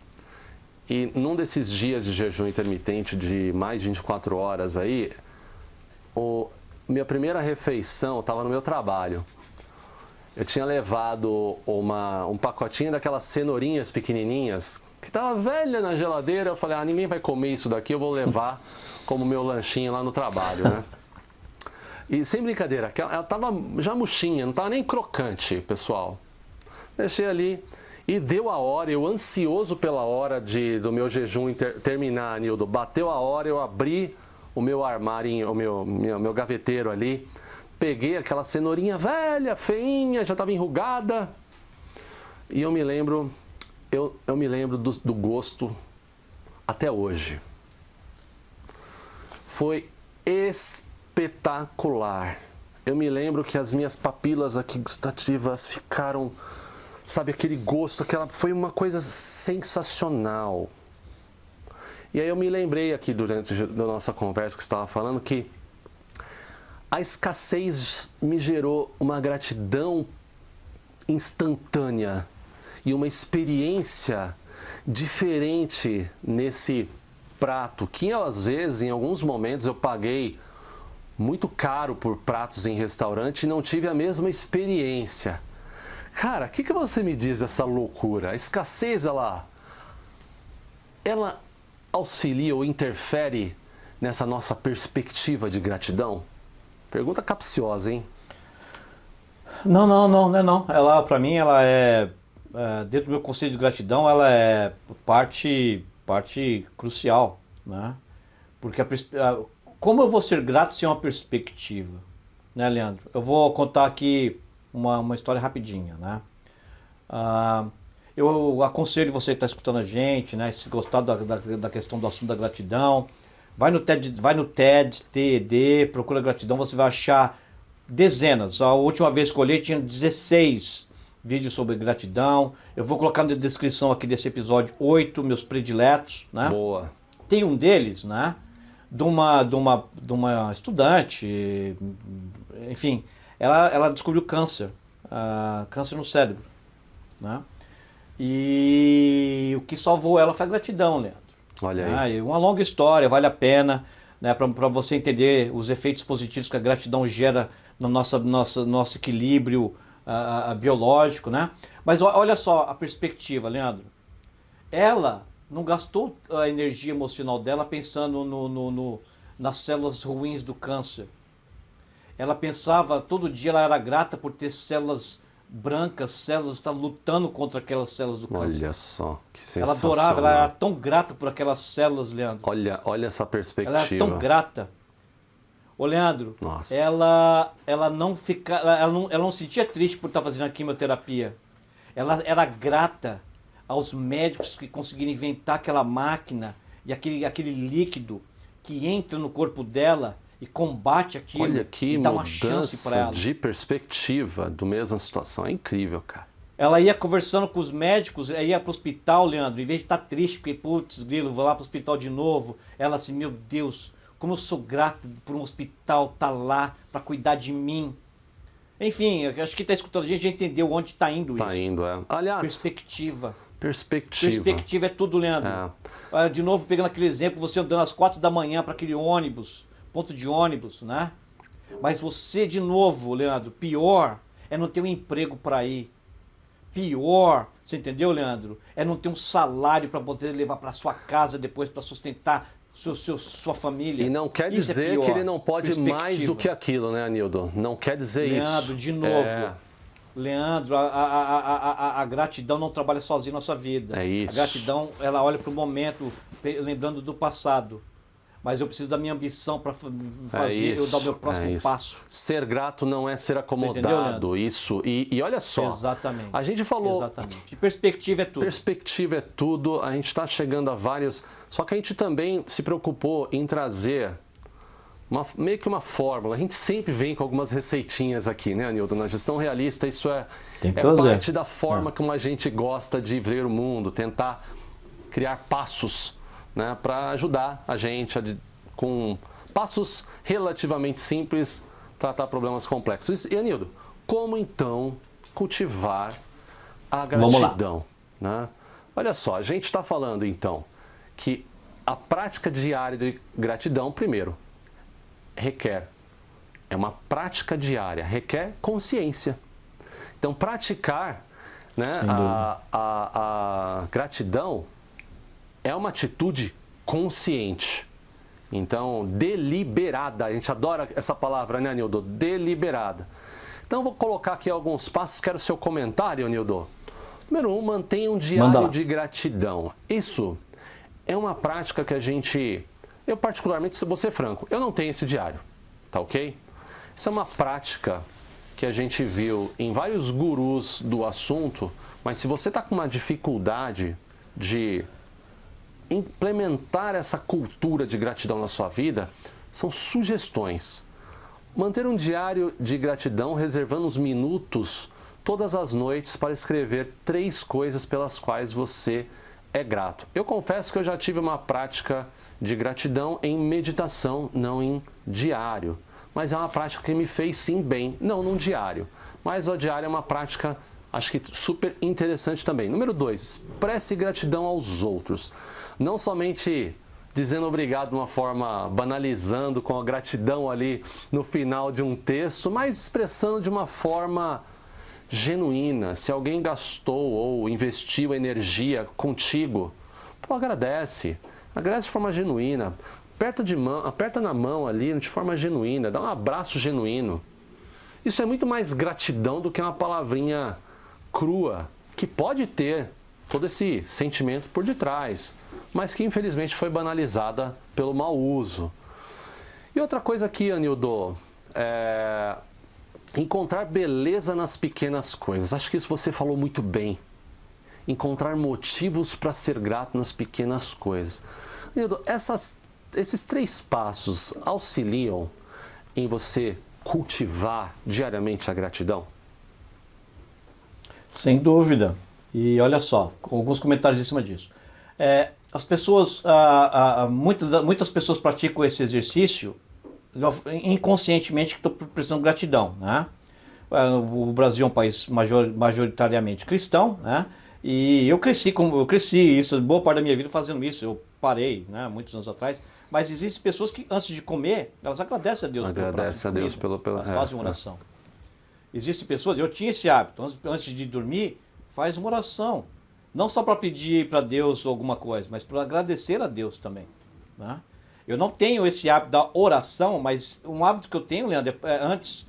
E num desses dias de jejum intermitente de mais de 24 horas aí, minha primeira refeição estava no meu trabalho. Eu tinha levado um pacotinho daquelas cenourinhas pequenininhas, que estava velha na geladeira. Eu falei, ninguém vai comer isso daqui, eu vou levar como meu lanchinho lá no trabalho, né? E sem brincadeira, ela estava já murchinha, não estava nem crocante, pessoal. Deixei ali e deu a hora, eu ansioso pela hora do meu jejum terminar, Nildo. Bateu a hora, eu abri o meu armário, o meu gaveteiro ali, peguei aquela cenourinha velha, feinha, já estava enrugada. E eu me lembro do gosto até hoje. Foi espetacular. Eu me lembro que as minhas papilas aqui gustativas ficaram, sabe, aquele gosto, foi uma coisa sensacional. E aí eu me lembrei aqui durante a nossa conversa que você estava falando que a escassez me gerou uma gratidão instantânea e uma experiência diferente nesse prato, que às vezes, em alguns momentos, eu paguei muito caro por pratos em restaurante e não tive a mesma experiência. Cara, o que você me diz dessa loucura? A escassez, ela auxilia ou interfere nessa nossa perspectiva de gratidão? Pergunta capciosa, hein? Não. Ela, para mim, ela dentro do meu conceito de gratidão, ela é parte crucial, né? Porque como eu vou ser grato sem uma perspectiva, né, Leandro? Eu vou contar aqui uma história rapidinha, né? Eu aconselho você que está escutando a gente, né? Se gostar da questão do assunto da gratidão, vai no TED, procura gratidão, você vai achar dezenas. A última vez que eu olhei tinha 16 vídeos sobre gratidão. Eu vou colocar na descrição aqui desse episódio 8 meus prediletos, né? Boa. Tem um deles, né? De uma estudante, enfim, ela descobriu câncer no cérebro, né? E o que salvou ela foi a gratidão, Leandro. Olha aí. Uma longa história, vale a pena, né, para você entender os efeitos positivos que a gratidão gera no nosso equilíbrio biológico, né? Mas olha só a perspectiva, Leandro. Ela não gastou a energia emocional dela pensando nas células ruins do câncer. Ela pensava, todo dia ela era grata por ter células brancas, células que estavam lutando contra aquelas células do câncer. Olha só, que Ela sensacional. adorava, ela era tão grata por aquelas células, Leandro. Olha essa perspectiva. Ela era tão grata. Ô, Leandro, Nossa. ela não sentia triste por estar fazendo a quimioterapia. Ela era grata aos médicos que conseguiram inventar aquela máquina e aquele líquido que entra no corpo dela e combate aquilo. Olha que e dá uma chance para ela. de perspectiva do mesma situação. É incrível, cara. Ela ia conversando com os médicos, ia para o hospital, Leandro, em vez de estar triste, porque, putz, grilo, vou lá para o hospital de novo. Ela assim, meu Deus, como eu sou grata por um hospital estar lá para cuidar de mim. Enfim, eu acho que está escutando a gente já entendeu onde está indo isso. Está indo, é. Aliás, Perspectiva é tudo, Leandro. De novo, pegando aquele exemplo, você andando às 4 da manhã para aquele ônibus, ponto de ônibus, né? Mas você, de novo, Leandro, pior é não ter um emprego para ir. pior, você entendeu, Leandro? É não ter um salário para poder levar para sua casa depois para sustentar sua família. E não quer Isso dizer que ele não pode mais do que aquilo, né, Anildo? Não quer dizer isso. Leandro, de novo. Leandro, a gratidão não trabalha sozinha na sua vida. É isso. A gratidão, ela olha para o momento, lembrando do passado. Mas eu preciso da minha ambição para fazer, eu dar o meu próximo passo. Ser grato não é ser acomodado. Entendeu, isso. E olha só. Exatamente. A gente falou. Exatamente. E perspectiva é tudo. Perspectiva é tudo. A gente está chegando a vários. Só que a gente também se preocupou em trazer meio que uma fórmula. A gente sempre vem com algumas receitinhas aqui, né, Anildo? Na gestão realista, isso é parte da forma como a gente gosta de ver o mundo, tentar criar passos, né, para ajudar a gente com passos relativamente simples, tratar problemas complexos. E, Anildo, como então cultivar a gratidão? Né? Olha só, a gente está falando então que a prática diária de gratidão, primeiro, é uma prática diária, requer consciência. Então, praticar, né, a gratidão é uma atitude consciente. Então, deliberada. A gente adora essa palavra, né, Anildo? Deliberada. Então, eu vou colocar aqui alguns passos. Quero seu comentário, Anildo. Número 1, mantenha um diário de gratidão. Isso é uma prática que a gente... Eu, particularmente, vou ser franco, eu não tenho esse diário. Tá ok? Isso é uma prática que a gente viu em vários gurus do assunto, mas se você está com uma dificuldade de implementar essa cultura de gratidão na sua vida, são sugestões. Manter um diário de gratidão, reservando uns minutos todas as noites para escrever 3 coisas pelas quais você é grato. Eu confesso que eu já tive uma prática de gratidão em meditação, não em diário. Mas é uma prática que me fez sim bem, não num diário. Mas o diário é uma prática, acho que super interessante também. Número 2, expresse gratidão aos outros. Não somente dizendo obrigado de uma forma banalizando com a gratidão ali no final de um texto, mas expressando de uma forma genuína. Se alguém gastou ou investiu energia contigo, pô, agradece. Agradece de forma genuína. Aperta na mão ali de forma genuína, dá um abraço genuíno. Isso é muito mais gratidão do que uma palavrinha crua, que pode ter todo esse sentimento por detrás, mas que infelizmente foi banalizada pelo mau uso. E outra coisa aqui, Anildo, encontrar beleza nas pequenas coisas. Acho que isso você falou muito bem. Encontrar motivos para ser grato nas pequenas coisas. Anildo, esses 3 passos auxiliam em você cultivar diariamente a gratidão? Sem dúvida. E olha só, alguns comentários em cima disso. As pessoas, muitas pessoas praticam esse exercício inconscientemente que estão precisando de gratidão, né? O Brasil é um país majoritariamente cristão, né? E eu cresci isso, boa parte da minha vida fazendo isso. Eu parei, né, muitos anos atrás. Mas existem pessoas que antes de comer, elas agradecem a Deus elas fazem uma oração. Existem pessoas, eu tinha esse hábito, antes de dormir, faz uma oração. Não só para pedir para Deus alguma coisa, mas para agradecer a Deus também, né? Eu não tenho esse hábito da oração, mas um hábito que eu tenho, Leandro, antes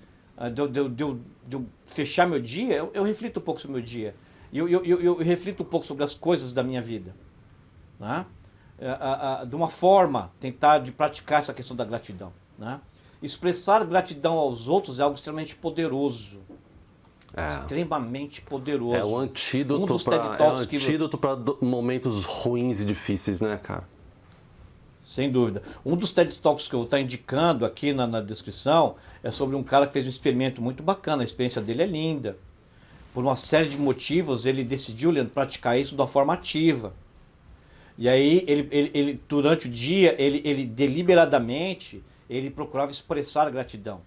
de eu fechar meu dia, eu reflito um pouco sobre o meu dia. Eu reflito um pouco sobre as coisas da minha vida, né? De uma forma, tentar de praticar essa questão da gratidão, né? Expressar gratidão aos outros é algo extremamente poderoso. Extremamente poderoso. É o antídoto para momentos ruins e difíceis, né, cara? Sem dúvida. Um dos TED Talks que eu vou estar indicando aqui na descrição é sobre um cara que fez um experimento muito bacana. A experiência dele é linda. Por uma série de motivos, ele decidiu, Leandro, praticar isso de uma forma ativa. E aí, ele durante o dia, ele deliberadamente, ele procurava expressar gratidão.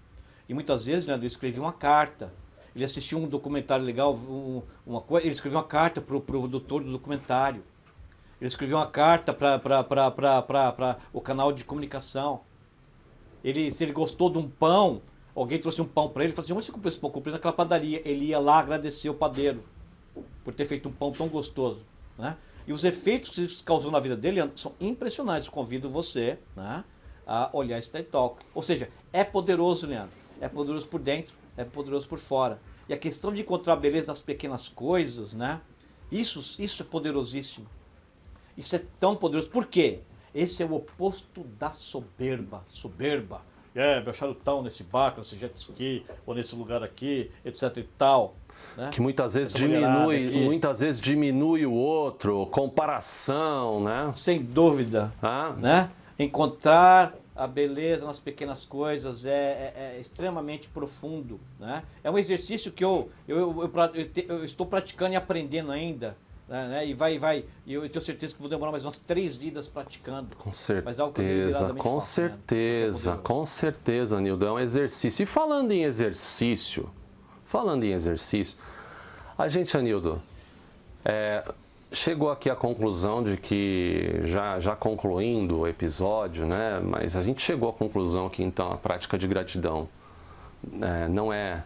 E muitas vezes, Leandro, ele escrevia uma carta. Ele assistiu um documentário legal, ele escreveu uma carta para o produtor do documentário. Ele escreveu uma carta para o canal de comunicação. Se ele gostou de um pão, alguém trouxe um pão para ele, falou assim, onde você comprou esse pão? Comprei naquela padaria. Ele ia lá agradecer o padeiro. por ter feito um pão tão gostoso, né? E os efeitos que isso causou na vida dele são impressionantes. Eu convido você, né, a olhar esse TED Talk. Ou seja, é poderoso, Leandro. É poderoso por dentro, é poderoso por fora. E a questão de encontrar beleza nas pequenas coisas, né? Isso é poderosíssimo. Isso é tão poderoso. Por quê? Esse é o oposto da soberba. Soberba. Meu charutão nesse barco, nesse jet ski, ou nesse lugar aqui, etc e tal. Né? Que muitas vezes diminui o outro, comparação, né? Sem dúvida. Né? Encontrar a beleza nas pequenas coisas é extremamente profundo. Né? É um exercício que eu estou praticando e aprendendo ainda. Né? E eu tenho certeza que vou demorar mais umas 3 vidas praticando. Com certeza, mas algo que eu com certeza, né? Com certeza, Nildo, é um exercício. E falando em exercício, a gente, Anildo, chegou aqui à conclusão de que, já concluindo o episódio, né? Mas a gente chegou à conclusão que, então, a prática de gratidão não é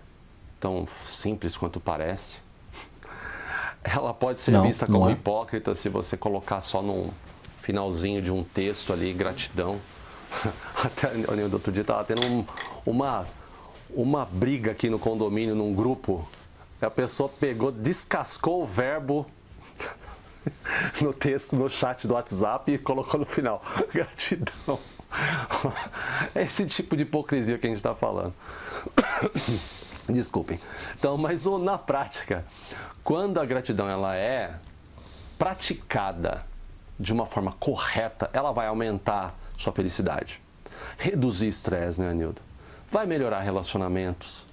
tão simples quanto parece. Ela pode ser vista como hipócrita se você colocar só num finalzinho de um texto ali, gratidão. Até no outro dia estava tendo uma briga aqui no condomínio, num grupo. A pessoa descascou o verbo no texto, no chat do WhatsApp e colocou no final. Gratidão. É esse tipo de hipocrisia que a gente está falando. Desculpem. Então, mas na prática, quando a gratidão ela é praticada de uma forma correta, ela vai aumentar sua felicidade, reduzir estresse, né, Anildo? Vai melhorar relacionamentos,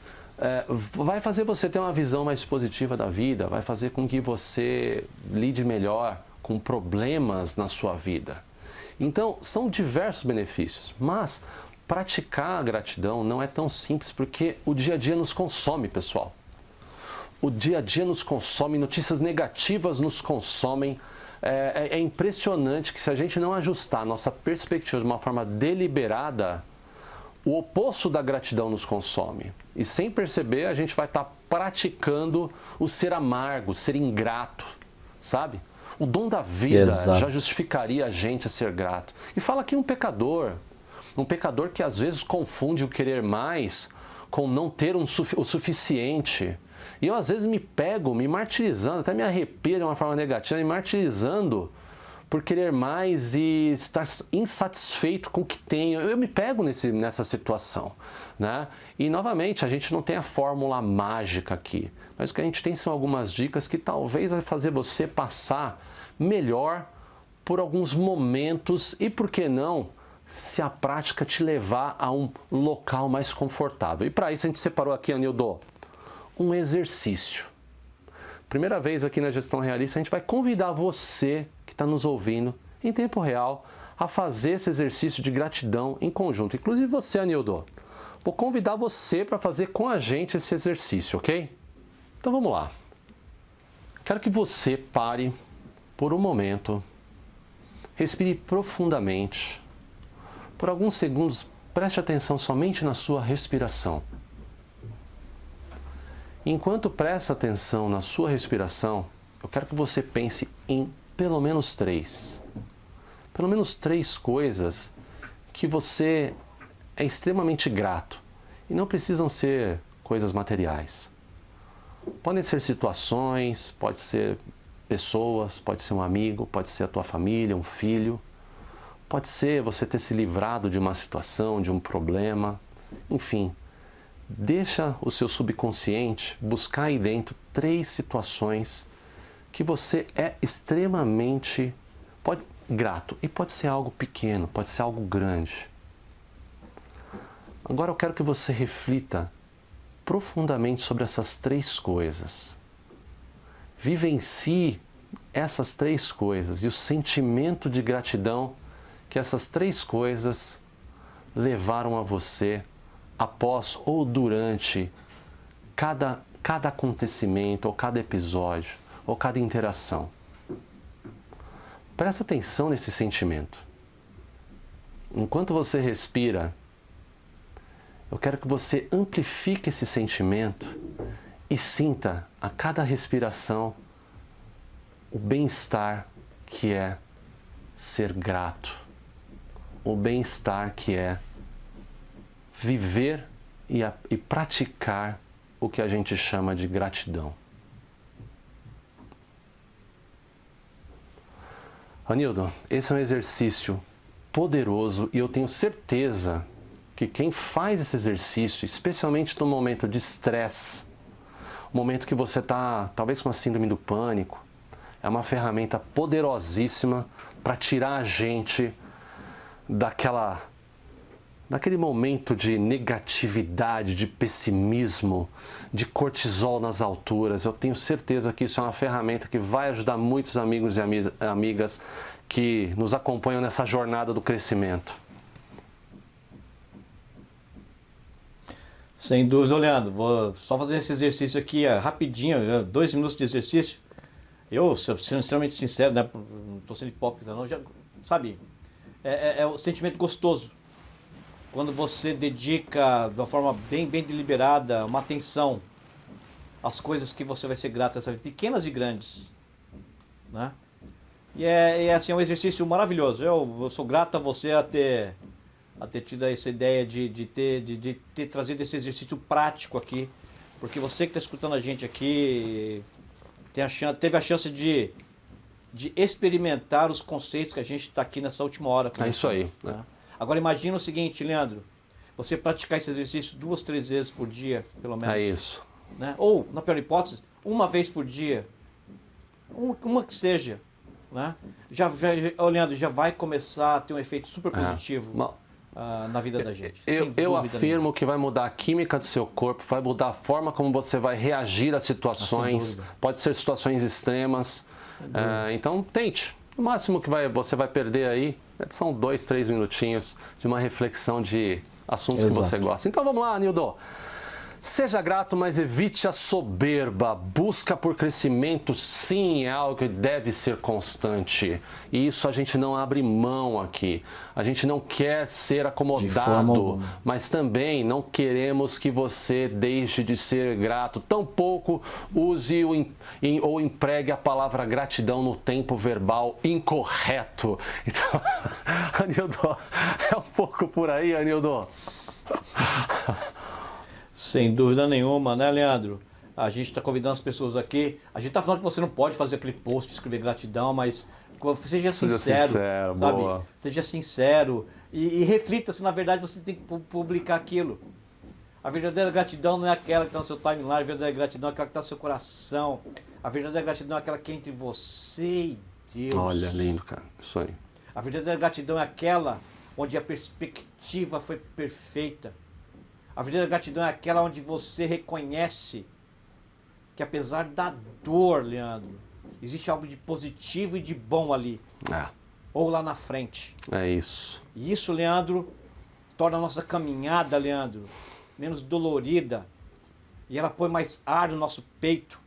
vai fazer você ter uma visão mais positiva da vida, vai fazer com que você lide melhor com problemas na sua vida. Então, são diversos benefícios, mas praticar a gratidão não é tão simples, porque o dia a dia nos consome, pessoal. O dia a dia nos consome, notícias negativas nos consomem. É impressionante que se a gente não ajustar a nossa perspectiva de uma forma deliberada, o oposto da gratidão nos consome. E sem perceber, a gente vai estar praticando o ser amargo, ser ingrato, sabe? O dom da vida já justificaria a gente a ser grato. E fala aqui um pecador que às vezes confunde o querer mais com não ter o suficiente. E eu às vezes me pego me martirizando, até me arrepio de uma forma negativa, me martirizando por querer mais e estar insatisfeito com o que tenho. Eu me pego nessa situação, né? E novamente, a gente não tem a fórmula mágica aqui, mas o que a gente tem são algumas dicas que talvez vai fazer você passar melhor por alguns momentos e, por que não, se a prática te levar a um local mais confortável. E para isso a gente separou aqui, Anildo, um exercício. Primeira vez aqui na Gestão Realista, a gente vai convidar você que está nos ouvindo em tempo real a fazer esse exercício de gratidão em conjunto. Inclusive você, Anildo. Vou convidar você para fazer com a gente esse exercício, ok? Então vamos lá. Quero que você pare por um momento, respire profundamente. Por alguns segundos, preste atenção somente na sua respiração. Enquanto presta atenção na sua respiração, eu quero que você pense em pelo menos 3 coisas que você é extremamente grato. E não precisam ser coisas materiais. Podem ser situações, pode ser pessoas, pode ser um amigo, pode ser a tua família, um filho. Pode ser você ter se livrado de uma situação, de um problema, enfim. Deixa o seu subconsciente buscar aí dentro 3 situações que você é extremamente grato. E pode ser algo pequeno, pode ser algo grande. Agora eu quero que você reflita profundamente sobre essas 3 coisas. Vivencie essas 3 coisas e o sentimento de gratidão que essas 3 coisas levaram a você após ou durante cada acontecimento, ou cada episódio, ou cada interação. Presta atenção nesse sentimento. Enquanto você respira, eu quero que você amplifique esse sentimento e sinta a cada respiração o bem-estar que é ser grato, o bem-estar que é viver e praticar o que a gente chama de gratidão. Anildo, esse é um exercício poderoso e eu tenho certeza que quem faz esse exercício, especialmente no momento de estresse, o momento que você está talvez com a síndrome do pânico, é uma ferramenta poderosíssima para tirar a gente daquele momento de negatividade, de pessimismo, de cortisol nas alturas. Eu tenho certeza que isso é uma ferramenta que vai ajudar muitos amigos e amigas que nos acompanham nessa jornada do crescimento. Sem dúvida, Leandro. Vou só fazer esse exercício aqui rapidinho, 2 minutos de exercício. Eu, sendo extremamente sincero, né, não estou sendo hipócrita, não, sabe, é um sentimento gostoso. Quando você dedica de uma forma bem deliberada uma atenção às coisas que você vai ser grato, sabe, pequenas e grandes, né? E assim, é um exercício maravilhoso. Eu sou grato a você a ter tido essa ideia de ter trazido esse exercício prático aqui, porque você que está escutando a gente aqui teve a chance de experimentar os conceitos que a gente está aqui nessa última hora. É isso aí. Né? Agora imagina o seguinte, Leandro, você praticar esse exercício 2, 3 vezes por dia, pelo menos. É isso. Né? Ou, na pior hipótese, uma vez por dia, uma que seja. Né? Leandro, já vai começar a ter um efeito super positivo na vida da gente. Eu afirmo que vai mudar a química do seu corpo, vai mudar a forma como você vai reagir a situações, pode ser situações extremas. Então tente. O máximo que você vai perder aí são 2, 3 minutinhos de uma reflexão de assuntos que você gosta. Então vamos lá, Nildo. Seja grato, mas evite a soberba. Busca por crescimento, sim, é algo que deve ser constante. E isso a gente não abre mão aqui. A gente não quer ser acomodado, mas também não queremos que você deixe de ser grato. Tampouco use ou empregue a palavra gratidão no tempo verbal incorreto. Então, Anildo, é um pouco por aí, Anildo. Sem dúvida nenhuma, né, Leandro? A gente está convidando as pessoas aqui. A gente está falando que você não pode fazer aquele post, escrever gratidão, mas seja sincero, sabe? Boa. Seja sincero e reflita se na verdade você tem que publicar aquilo. A verdadeira gratidão não é aquela que está no seu timeline, a verdadeira gratidão é aquela que está no seu coração. A verdadeira gratidão é aquela que é entre você e Deus. Olha, lindo, cara. Isso aí. A verdadeira gratidão é aquela onde a perspectiva foi perfeita. A verdadeira gratidão é aquela onde você reconhece que apesar da dor, Leandro, existe algo de positivo e de bom ali. Ou lá na frente. É isso. E isso, Leandro, torna a nossa caminhada, Leandro, menos dolorida. E ela põe mais ar no nosso peito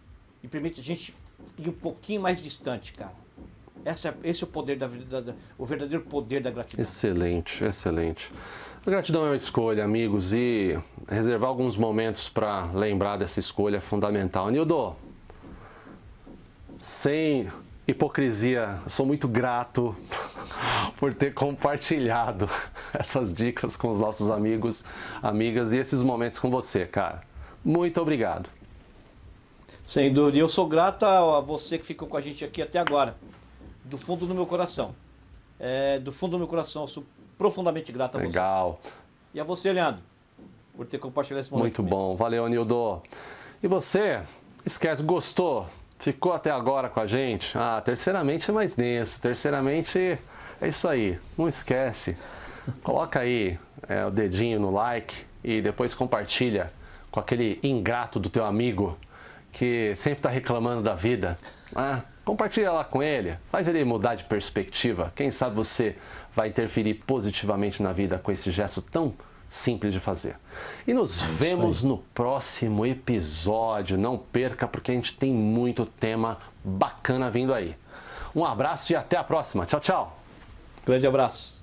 e permite a gente ir um pouquinho mais distante, cara. Esse é o poder o verdadeiro poder da gratidão. Excelente, excelente. A gratidão é uma escolha, amigos, e reservar alguns momentos para lembrar dessa escolha é fundamental. Nildo, sem hipocrisia, eu sou muito grato por ter compartilhado essas dicas com os nossos amigos, amigas e esses momentos com você, cara. Muito obrigado. Sem dúvida. Eu sou grato a você que ficou com a gente aqui até agora. Do fundo do meu coração. Do fundo do meu coração, eu sou profundamente grato a você. Legal. E a você, Leandro, por ter compartilhado esse momento. Muito bom. Valeu, Nildo. E você, esquece, gostou? Ficou até agora com a gente? Terceiramente é mais denso. Terceiramente é isso aí. Não esquece. Coloca aí o dedinho no like e depois compartilha com aquele ingrato do teu amigo que sempre está reclamando da vida. Compartilha lá com ele, faz ele mudar de perspectiva. Quem sabe você vai interferir positivamente na vida com esse gesto tão simples de fazer. E nos vemos no próximo episódio. Não perca, porque a gente tem muito tema bacana vindo aí. Um abraço e até a próxima. Tchau, tchau. Grande abraço.